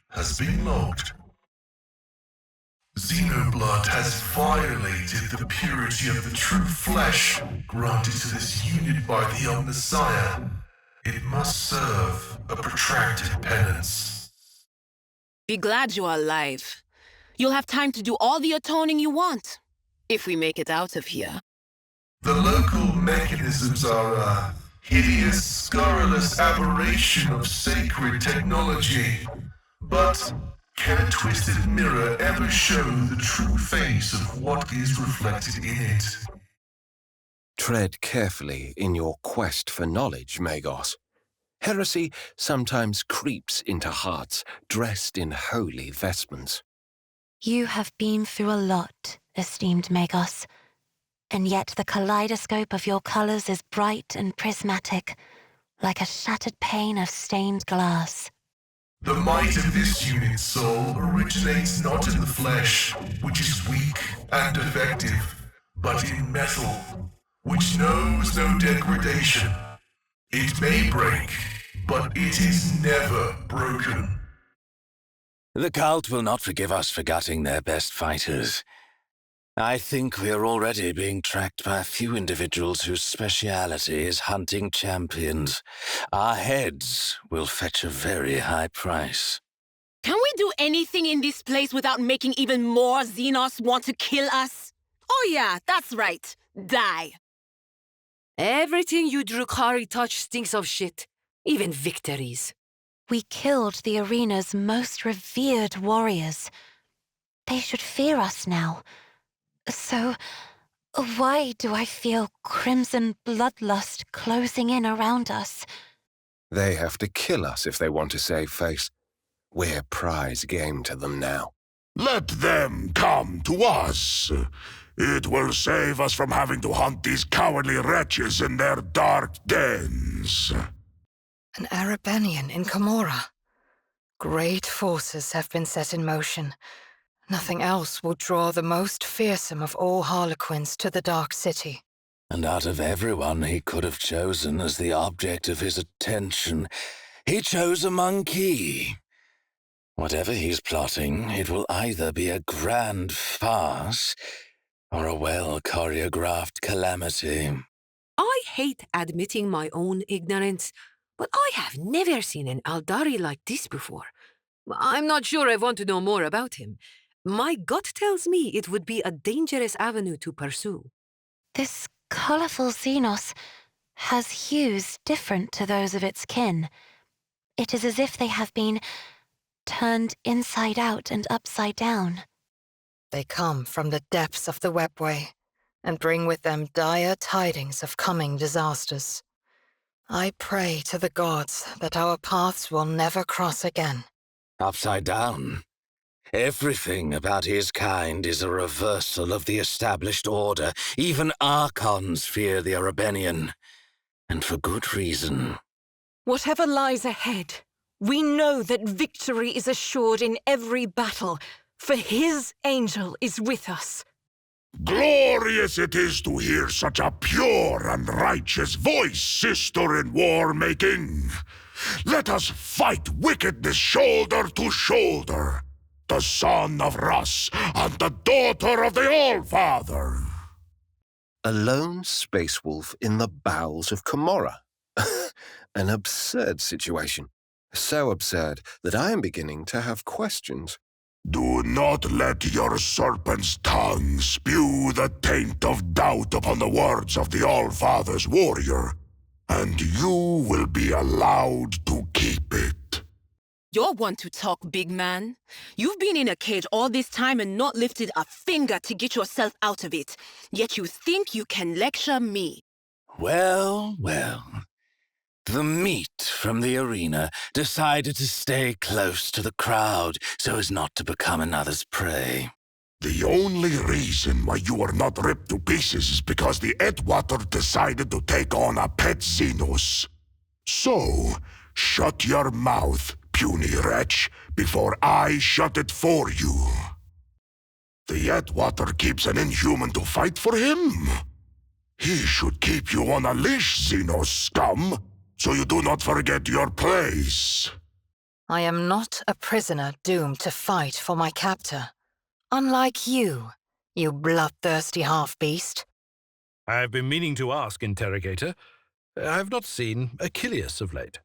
has been logged. Xenoblood has violated the purity of the true flesh granted to this unit by the Omnissiah. It must serve a protracted penance. Be glad you are alive. You'll have time to do all the atoning you want, if we make it out of here. The local mechanisms are a hideous, scurrilous aberration of sacred technology. But can a twisted mirror ever show the true face of what is reflected in it? Tread carefully in your quest for knowledge, Magos. Heresy sometimes creeps into hearts dressed in holy vestments. You have been through a lot, esteemed Magos. And yet the kaleidoscope of your colors is bright and prismatic, like a shattered pane of stained glass. The might of this unit's soul originates not in the flesh, which is weak and defective, but in metal, which knows no degradation. It may break, but it is never broken. The cult will not forgive us for gutting their best fighters. I think we are already being tracked by a few individuals whose speciality is hunting champions. Our heads will fetch a very high price. Can we do anything in this place without making even more Xenos want to kill us? Oh yeah, that's right. Die. Everything you Drukhari touch stinks of shit. Even victories. We killed the arena's most revered warriors. They should fear us now. So, why do I feel crimson bloodlust closing in around us? They have to kill us if they want to save face. We're prize game to them now. Let them come to us. It will save us from having to hunt these cowardly wretches in their dark dens. An Arabanian in Camorra. Great forces have been set in motion. Nothing else will draw the most fearsome of all Harlequins to the Dark City. And out of everyone he could have chosen as the object of his attention, he chose a monkey. Whatever he's plotting, it will either be a grand farce or a well-choreographed calamity. I hate admitting my own ignorance, but I have never seen an Aldari like this before. I'm not sure I want to know more about him. My gut tells me it would be a dangerous avenue to pursue. This colorful Xenos has hues different to those of its kin. It is as if they have been turned inside out and upside down. They come from the depths of the webway and bring with them dire tidings of coming disasters. I pray to the gods that our paths will never cross again. Upside down. Everything about his kind is a reversal of the established order. Even Archons fear the Arabenian. And for good reason. Whatever lies ahead, we know that victory is assured in every battle, for his angel is with us. Glorious it is to hear such a pure and righteous voice, sister in war-making. Let us fight wickedness shoulder to shoulder. The son of Rus and the daughter of the All-Father. A lone space wolf in the bowels of Camorra. An absurd situation. So absurd that I am beginning to have questions. Do not let your serpent's tongue spew the taint of doubt upon the words of the All-Father's warrior, and you will be allowed to keep it. You're one to talk, big man. You've been in a cage all this time and not lifted a finger to get yourself out of it. Yet you think you can lecture me. Well, well. The meat from the arena decided to stay close to the crowd so as not to become another's prey. The only reason why you are not ripped to pieces is because the Edgewater decided to take on a pet Xenos. So, shut your mouth, puny wretch, before I shut it for you. The Edgewater keeps an inhuman to fight for him. He should keep you on a leash, Xenos scum, so you do not forget your place. I am not a prisoner doomed to fight for my captor. Unlike you, you bloodthirsty half-beast. I have been meaning to ask, Interrogator. I have not seen Achilles of late.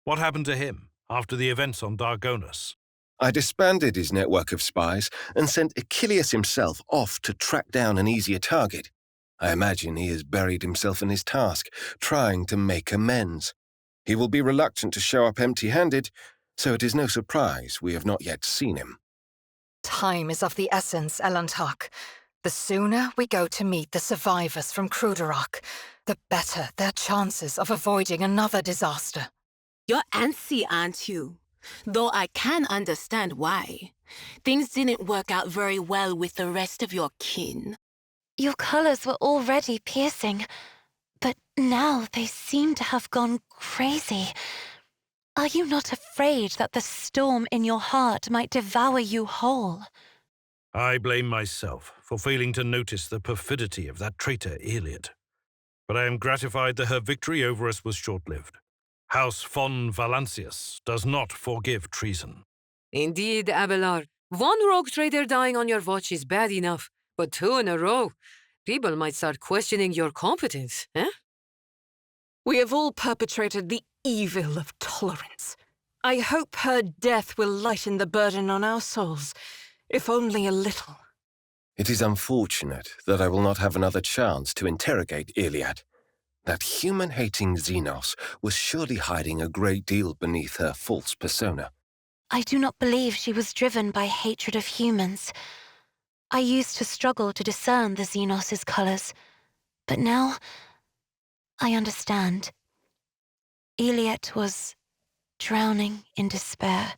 What happened to him after the events on Dargonus? I disbanded his network of spies and sent Achilles himself off to track down an easier target. I imagine he has buried himself in his task, trying to make amends. He will be reluctant to show up empty-handed, so it is no surprise we have not yet seen him. Time is of the essence, Elantark. The sooner we go to meet the survivors from Kruderach, the better their chances of avoiding another disaster. You're antsy, aren't you? Though I can understand why. Things didn't work out very well with the rest of your kin. Your colors were already piercing, but now they seem to have gone crazy. Are you not afraid that the storm in your heart might devour you whole? I blame myself for failing to notice the perfidy of that traitor Iliad. But I am gratified that her victory over us was short-lived. House von Valancius does not forgive treason. Indeed, Abelard. One rogue trader dying on your watch is bad enough, but two in a row. People might start questioning your competence, eh? We have all perpetrated the evil of tolerance. I hope her death will lighten the burden on our souls, if only a little. It is unfortunate that I will not have another chance to interrogate Iliad. That human-hating Xenos was surely hiding a great deal beneath her false persona. I do not believe she was driven by hatred of humans. I used to struggle to discern the Xenos' colors, but now I understand. Iliad was drowning in despair.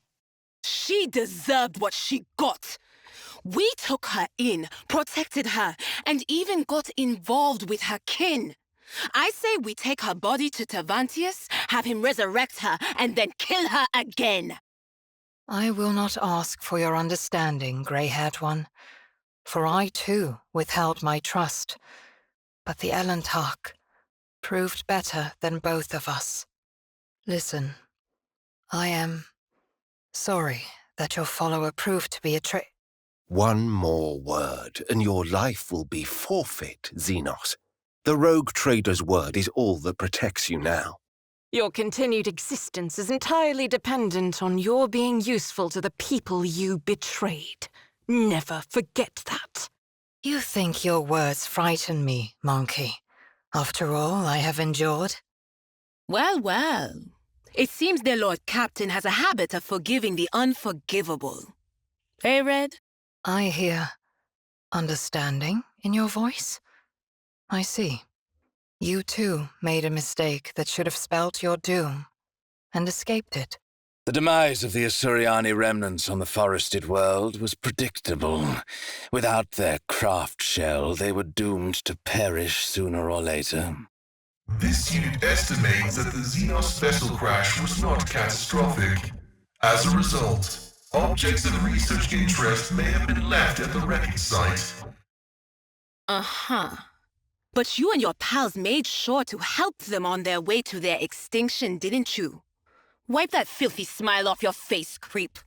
She deserved what she got. We took her in, protected her, and even got involved with her kin. I say we take her body to Tavantius, have him resurrect her, and then kill her again. I will not ask for your understanding, grey-haired one, for I too withheld my trust, but the Elantark proved better than both of us. Listen, I am sorry that your follower proved to be a One more word, and your life will be forfeit, Xenos. The rogue trader's word is all that protects you now. Your continued existence is entirely dependent on your being useful to the people you betrayed. Never forget that. You think your words frighten me, monkey, after all I have endured? Well, well. It seems their Lord Captain has a habit of forgiving the unforgivable. Eh, Red? I hear understanding in your voice. I see. You too made a mistake that should have spelt your doom, and escaped it. The demise of the Asuriani remnants on the forested world was predictable. Without their craft shell, they were doomed to perish sooner or later. This unit estimates that the Xenos vessel crash was not catastrophic. As a result, objects of research interest may have been left at the wreckage site. Uh-huh. But you and your pals made sure to help them on their way to their extinction, didn't you? Wipe that filthy smile off your face, creep.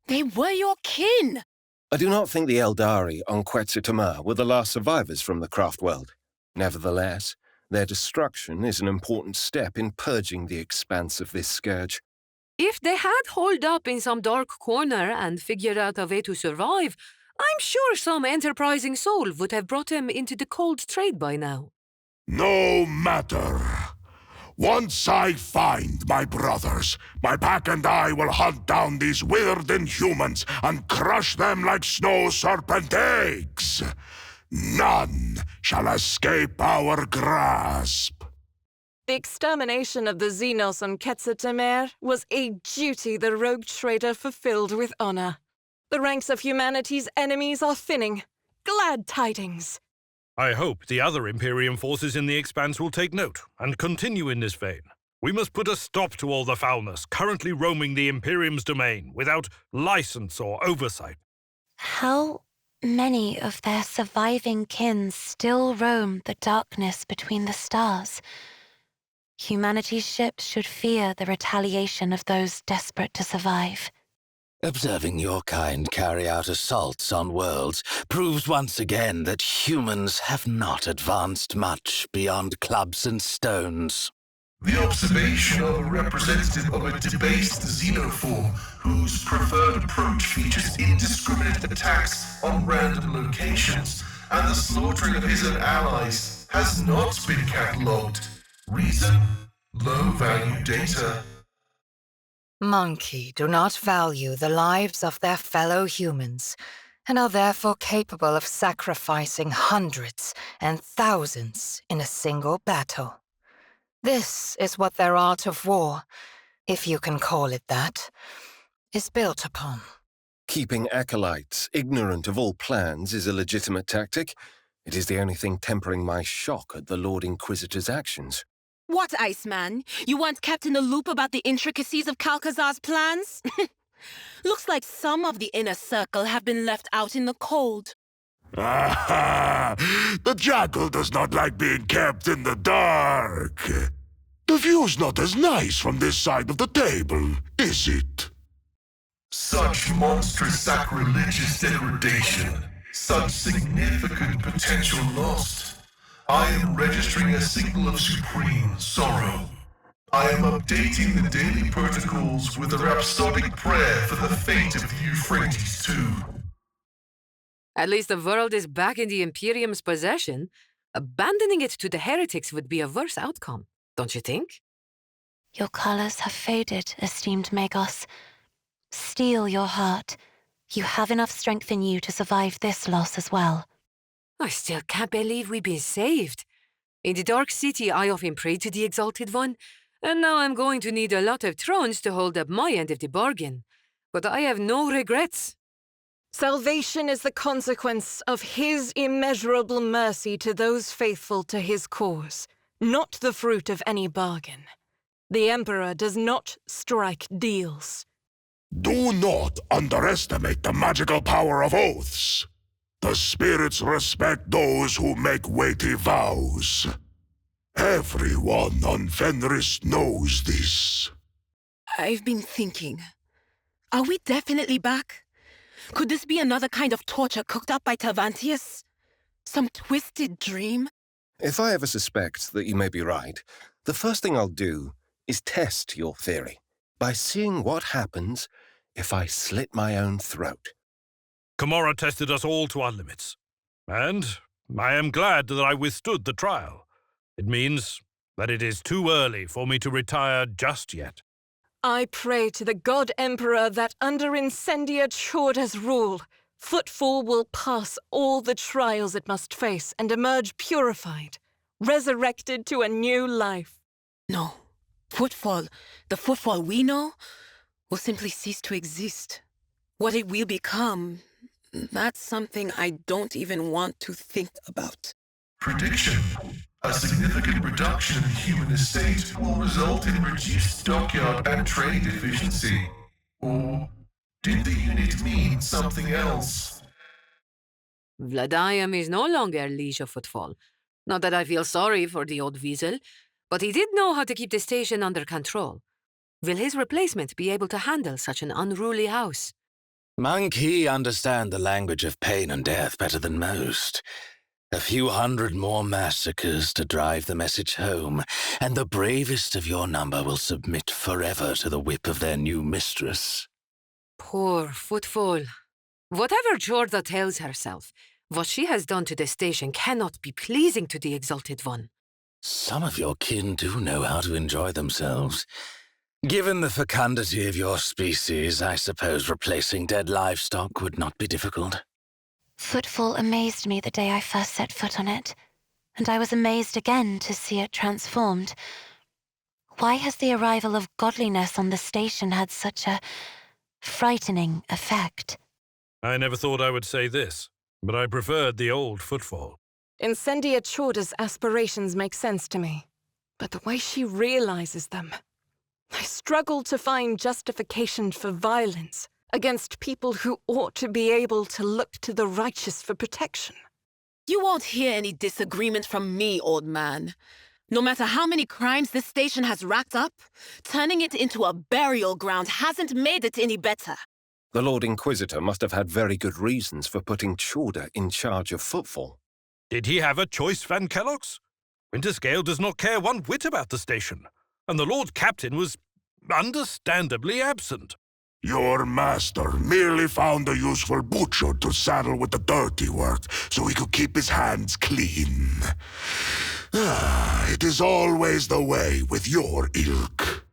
They were your kin. I do not think the Eldari on Quetzalcoatl were the last survivors from the craft world. Nevertheless, their destruction is an important step in purging the expanse of this scourge. If they had holed up in some dark corner and figured out a way to survive, I'm sure some enterprising soul would have brought them into the cold trade by now. No matter. Once I find my brothers, my pack and I will hunt down these weird inhumans and crush them like snow serpent eggs. None shall escape our grasp. The extermination of the Xenos on Quetzalcoatl was a duty the rogue trader fulfilled with honor. The ranks of humanity's enemies are thinning. Glad tidings. I hope the other Imperium forces in the Expanse will take note and continue in this vein. We must put a stop to all the foulness currently roaming the Imperium's domain without license or oversight. How many of their surviving kin still roam the darkness between the stars? Humanity's ships should fear the retaliation of those desperate to survive. Observing your kind carry out assaults on worlds proves once again that humans have not advanced much beyond clubs and stones. The observation of a representative of a debased xenoform whose preferred approach features indiscriminate attacks on random locations and the slaughtering of his own allies has not been catalogued. Reason? Low-value data. Monkey do not value the lives of their fellow humans, and are therefore capable of sacrificing hundreds and thousands in a single battle. This is what their art of war, if you can call it that, is built upon. Keeping acolytes ignorant of all plans is a legitimate tactic. It is the only thing tempering my shock at the Lord Inquisitor's actions. What, Iceman? You want kept in the loop about the intricacies of Calcazar's plans? Looks like some of the inner circle have been left out in the cold. Aha! The jackal does not like being kept in the dark. The view's not as nice from this side of the table, is it? Such monstrous sacrilegious degradation, such significant potential lost. I am registering a signal of supreme sorrow. I am updating the daily protocols with a rhapsodic prayer for the fate of the Euphrates too. At least the world is back in the Imperium's possession. Abandoning it to the heretics would be a worse outcome, don't you think? Your colors have faded, esteemed Magos. Steel your heart. You have enough strength in you to survive this loss as well. I still can't believe we've been saved. In the Dark City, I often prayed to the Exalted One, and now I'm going to need a lot of thrones to hold up my end of the bargain. But I have no regrets. Salvation is the consequence of his immeasurable mercy to those faithful to his cause, not the fruit of any bargain. The Emperor does not strike deals. Do not underestimate the magical power of oaths. The spirits respect those who make weighty vows. Everyone on Fenris knows this. I've been thinking. Are we definitely back? Could this be another kind of torture cooked up by Tavantius? Some twisted dream? If I ever suspect that you may be right, the first thing I'll do is test your theory by seeing what happens if I slit my own throat. Kamora tested us all to our limits, and I am glad that I withstood the trial. It means that it is too early for me to retire just yet. I pray to the God Emperor that under Incendia Chorda's rule, Footfall will pass all the trials it must face and emerge purified, resurrected to a new life. No. Footfall, the Footfall we know, will simply cease to exist. What it will become, that's something I don't even want to think about. Prediction. A significant reduction in the human estate will result in reduced dockyard and trade efficiency. Or did the unit mean something else? Vladiam is no longer Liege of Footfall. Not that I feel sorry for the old weasel, but he did know how to keep the station under control. Will his replacement be able to handle such an unruly house? Monkey understand the language of pain and death better than most. A few hundred more massacres to drive the message home, and the bravest of your number will submit forever to the whip of their new mistress. Poor Footfall. Whatever Jorda tells herself, what she has done to the station cannot be pleasing to the Exalted One. Some of your kin do know how to enjoy themselves. Given the fecundity of your species, I suppose replacing dead livestock would not be difficult. Footfall amazed me the day I first set foot on it, and I was amazed again to see it transformed. Why has the arrival of godliness on the station had such a frightening effect? I never thought I would say this, but I preferred the old Footfall. Incendia Chorda's aspirations make sense to me, but the way she realizes them... I struggle to find justification for violence against people who ought to be able to look to the righteous for protection. You won't hear any disagreement from me, old man. No matter how many crimes this station has racked up, turning it into a burial ground hasn't made it any better. The Lord Inquisitor must have had very good reasons for putting Chorda in charge of Footfall. Did he have a choice, Van Kellogg's? Winterscale does not care one whit about the station, and the Lord Captain was understandably absent. Your master merely found a useful butcher to saddle with the dirty work so he could keep his hands clean. It is always the way with your ilk.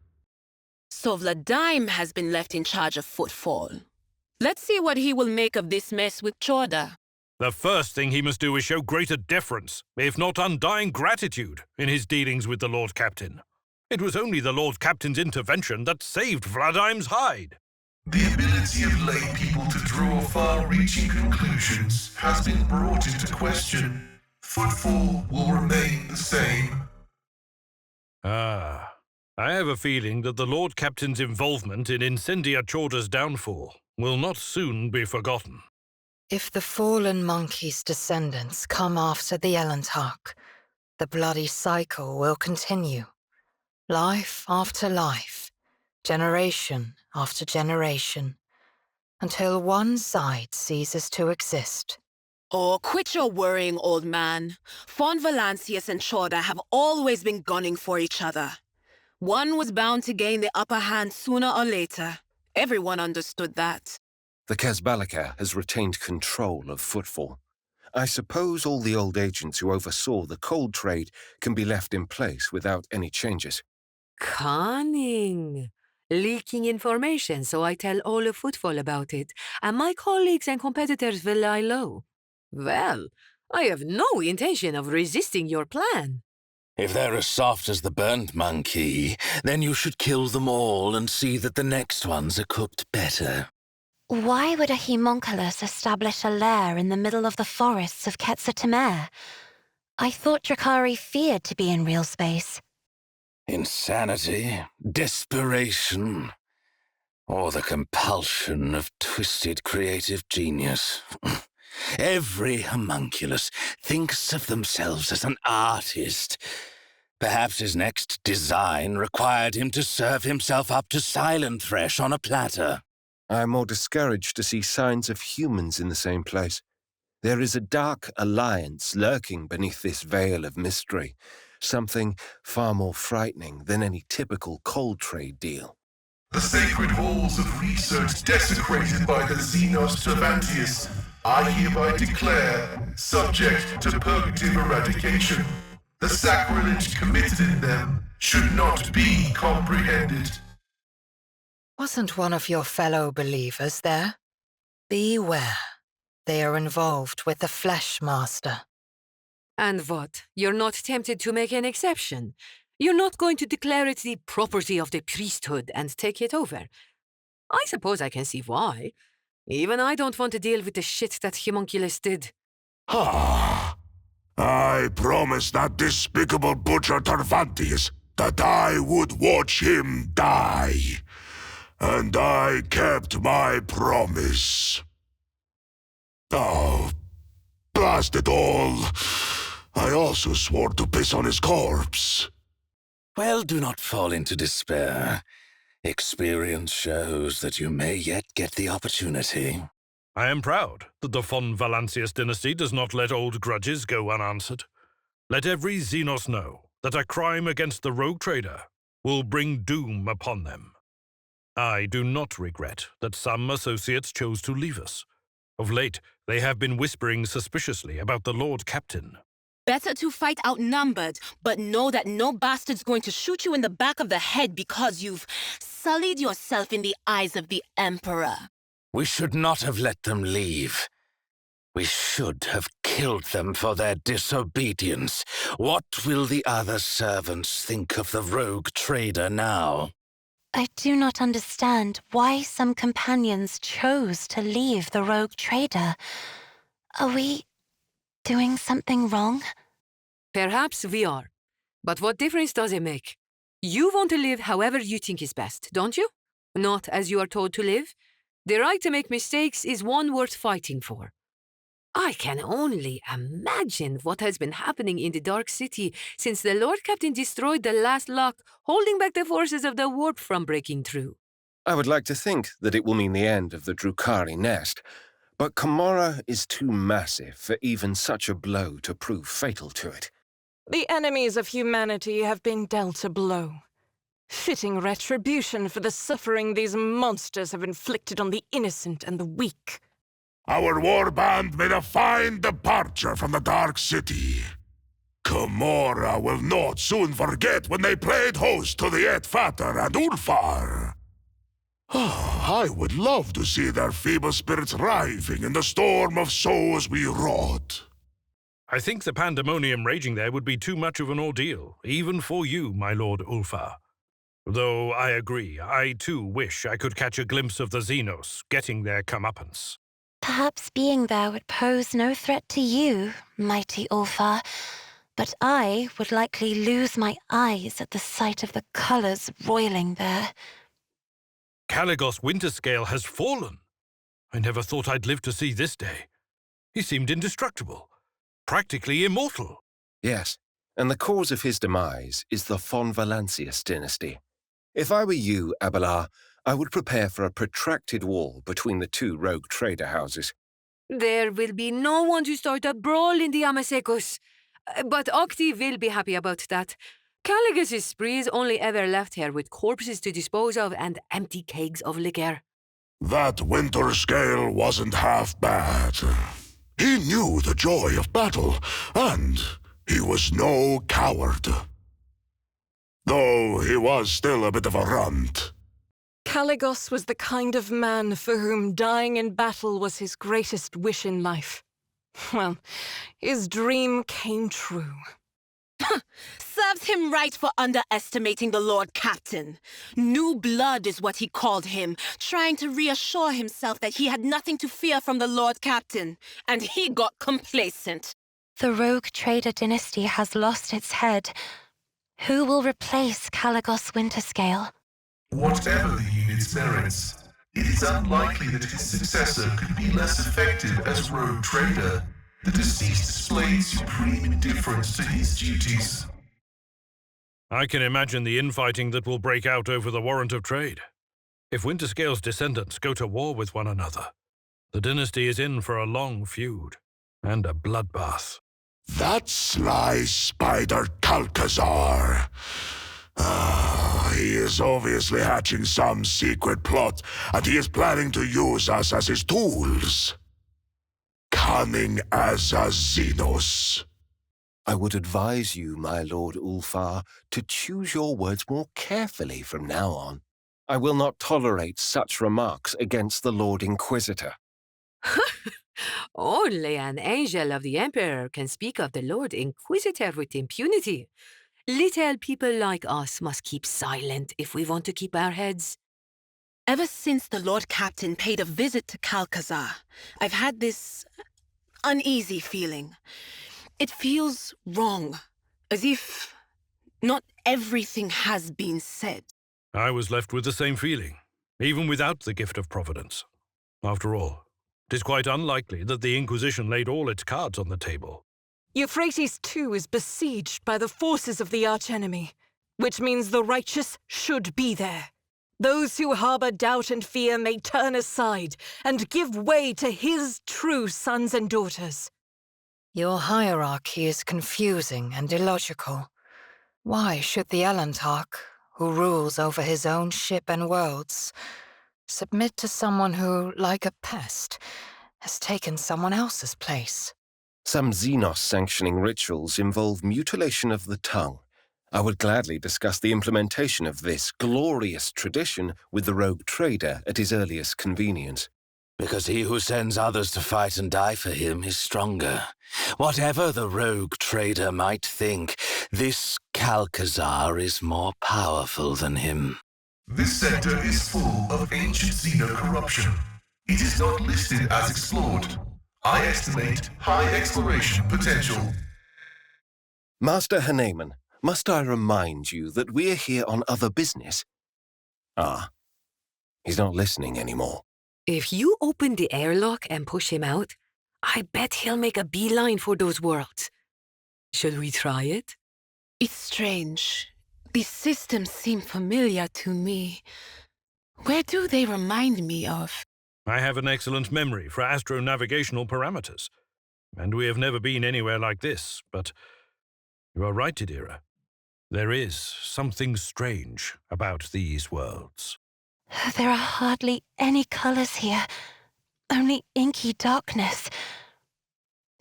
So Vladiam has been left in charge of Footfall. Let's see what he will make of this mess with Chorda. The first thing he must do is show greater deference, if not undying gratitude, in his dealings with the Lord Captain. It was only the Lord Captain's intervention that saved Vladiam's hide. The ability of lay people to draw far-reaching conclusions has been brought into question. Footfall will remain the same. I have a feeling that the Lord Captain's involvement in Incendia Chorda's downfall will not soon be forgotten. If the fallen monkey's descendants come after the Elantark, the bloody cycle will continue. Life after life, generation after generation, until one side ceases to exist. Oh, quit your worrying, old man. Von Valancius and Chorda have always been gunning for each other. One was bound to gain the upper hand sooner or later. Everyone understood that. The Kazbalika has retained control of Footfall. I suppose all the old agents who oversaw the cold trade can be left in place without any changes. Cunning. Leaking information, so I tell all of Footfall about it, and my colleagues and competitors will lie low. Well, I have no intention of resisting your plan. If they're as soft as the burnt monkey, then you should kill them all and see that the next ones are cooked better. Why would a homunculus establish a lair in the middle of the forests of Quetzaltemer? I thought Drakari feared to be in real space. Insanity, desperation. or the compulsion of twisted creative genius. Every homunculus thinks of themselves as an artist. Perhaps his next design required him to serve himself up to Silent Thresh on a platter. I am more discouraged to see signs of humans in the same place. There is a dark alliance lurking beneath this veil of mystery, something far more frightening than any typical cold trade deal. The sacred halls of research desecrated by the Xenos Tervantius, I hereby declare subject to purgative eradication. The sacrilege committed in them should not be comprehended. Wasn't one of your fellow believers there? Beware. They are involved with the Flesh Master. And what? You're not tempted to make an exception? You're not going to declare it the property of the priesthood and take it over? I suppose I can see why. Even I don't want to deal with the shit that Homunculus did. I promised that despicable butcher Tervantius that I would watch him die. And I kept my promise. Oh, blast it all. I also swore to piss on his corpse. Well, do not fall into despair. Experience shows that you may yet get the opportunity. I am proud that the von Valancius dynasty does not let old grudges go unanswered. Let every Xenos know that a crime against the rogue trader will bring doom upon them. I do not regret that some associates chose to leave us. Of late, they have been whispering suspiciously about the Lord Captain. Better to fight outnumbered, but know that no bastard's going to shoot you in the back of the head because you've sullied yourself in the eyes of the Emperor. We should not have let them leave. We should have killed them for their disobedience. What will the other servants think of the rogue trader now? I do not understand why some companions chose to leave the rogue trader. Are we doing something wrong? Perhaps we are. But what difference does it make? You want to live however you think is best, don't you? Not as you are told to live. The right to make mistakes is one worth fighting for. I can only imagine what has been happening in the Dark City since the Lord Captain destroyed the last lock, holding back the forces of the warp from breaking through. I would like to think that it will mean the end of the Drukhari nest, but Komorra is too massive for even such a blow to prove fatal to it. The enemies of humanity have been dealt a blow. Fitting retribution for the suffering these monsters have inflicted on the innocent and the weak. Our warband made a fine departure from the Dark City. Komorra will not soon forget when they played host to the Etfater and Ulfar. I would love to see their feeble spirits writhing in the storm of souls we wrought. I think the pandemonium raging there would be too much of an ordeal, even for you, my Lord Ulfar. Though I agree, I too wish I could catch a glimpse of the Xenos getting their comeuppance. Perhaps being there would pose no threat to you, mighty Ulfar, but I would likely lose my eyes at the sight of the colors roiling there. Caligos Winterscale has fallen. I never thought I'd live to see this day. He seemed indestructible, practically immortal. Yes, and the cause of his demise is the von Valancius dynasty. If I were you, Abelard, I would prepare for a protracted war between the two rogue trader houses. There will be no one to start a brawl in the Amasecos. But Octi will be happy about that. Caligus's sprees only ever left her with corpses to dispose of and empty kegs of liquor. That Winterscale wasn't half bad. He knew the joy of battle, and he was no coward. Though he was still a bit of a runt. Caligos was the kind of man for whom dying in battle was his greatest wish in life. Well, his dream came true. Serves him right for underestimating the Lord Captain. New blood is what he called him, trying to reassure himself that he had nothing to fear from the Lord Captain, and he got complacent. The rogue trader dynasty has lost its head. Who will replace Caligos Winterscale? Whatever the unit's merits, it is unlikely that his successor could be less effective as rogue trader. The deceased displayed supreme indifference to his duties. I can imagine the infighting that will break out over the warrant of trade. If Winterscale's descendants go to war with one another, the dynasty is in for a long feud and a bloodbath. That sly spider Calcazar. He is obviously hatching some secret plot, and he is planning to use us as his tools. Cunning as a Xenos. I would advise you, my Lord Ulfar, to choose your words more carefully from now on. I will not tolerate such remarks against the Lord Inquisitor. Only an angel of the Emperor can speak of the Lord Inquisitor with impunity. Little people like us must keep silent if we want to keep our heads. Ever since the Lord Captain paid a visit to Calcazar, I've had this uneasy feeling. It feels wrong, as if not everything has been said. I was left with the same feeling, even without the gift of Providence. After all, it is quite unlikely that the Inquisition laid all its cards on the table. Euphrates too is besieged by the forces of the archenemy, which means the righteous should be there. Those who harbor doubt and fear may turn aside and give way to his true sons and daughters. Your hierarchy is confusing and illogical. Why should the Elantarch, who rules over his own ship and worlds, submit to someone who, like a pest, has taken someone else's place? Some Xenos-sanctioning rituals involve mutilation of the tongue. I would gladly discuss the implementation of this glorious tradition with the rogue trader at his earliest convenience. Because he who sends others to fight and die for him is stronger. Whatever the rogue trader might think, this Calcazar is more powerful than him. This sector is full of ancient Xeno corruption. It is not listed as explored. I estimate high exploration potential. Master Haneman, must I remind you that we're here on other business? Ah, he's not listening anymore. If you open the airlock and push him out, I bet he'll make a beeline for those worlds. Should we try it? It's strange. These systems seem familiar to me. Where do they remind me of? I have an excellent memory for astronavigational parameters, and we have never been anywhere like this, but you are right, Idira. There is something strange about these worlds. There are hardly any colors here, only inky darkness.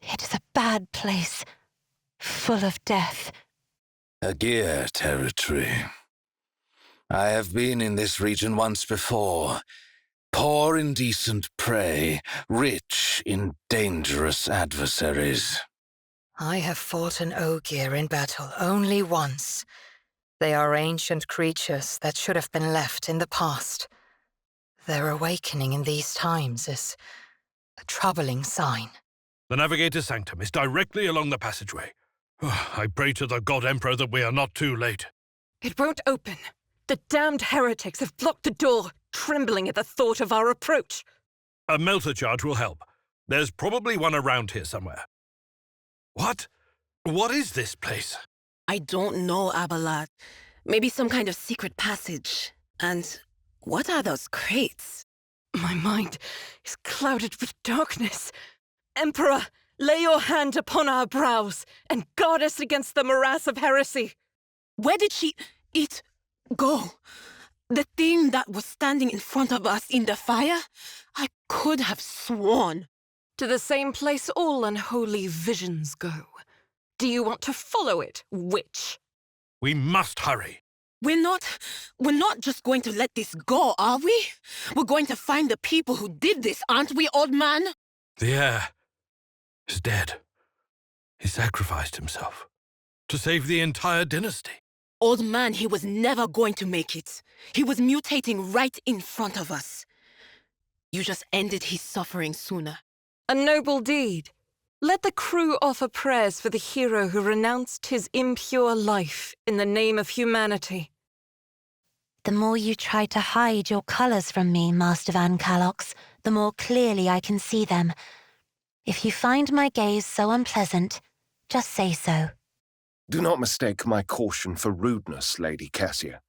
It is a bad place, full of death. Agir territory. I have been in this region once before. Poor in decent prey, rich in dangerous adversaries. I have fought an Ogier in battle only once. They are ancient creatures that should have been left in the past. Their awakening in these times is a troubling sign. The Navigator's Sanctum is directly along the passageway. I pray to the God Emperor that we are not too late. It won't open. The damned heretics have blocked the door, trembling at the thought of our approach. A melter charge will help. There's probably one around here somewhere. What? What is this place? I don't know, Abalad. Maybe some kind of secret passage. And what are those crates? My mind is clouded with darkness. Emperor, lay your hand upon our brows and guard us against the morass of heresy. Where did it go? The thing that was standing in front of us in the fire? I could have sworn. To the same place all unholy visions go. Do you want to follow it, witch? We must hurry. We're not just going to let this go, are we? We're going to find the people who did this, aren't we, old man? The heir is dead. He sacrificed himself to save the entire dynasty. Old man, he was never going to make it. He was mutating right in front of us. You just ended his suffering sooner. A noble deed. Let the crew offer prayers for the hero who renounced his impure life in the name of humanity. the more you try to hide your colours from me, Master Van Calox, the more clearly I can see them. If you find my gaze so unpleasant, just say so. Do not mistake my caution for rudeness, Lady Cassia.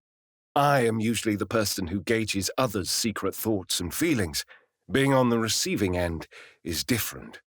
I am usually the person who gauges others' secret thoughts and feelings. Being on the receiving end is different.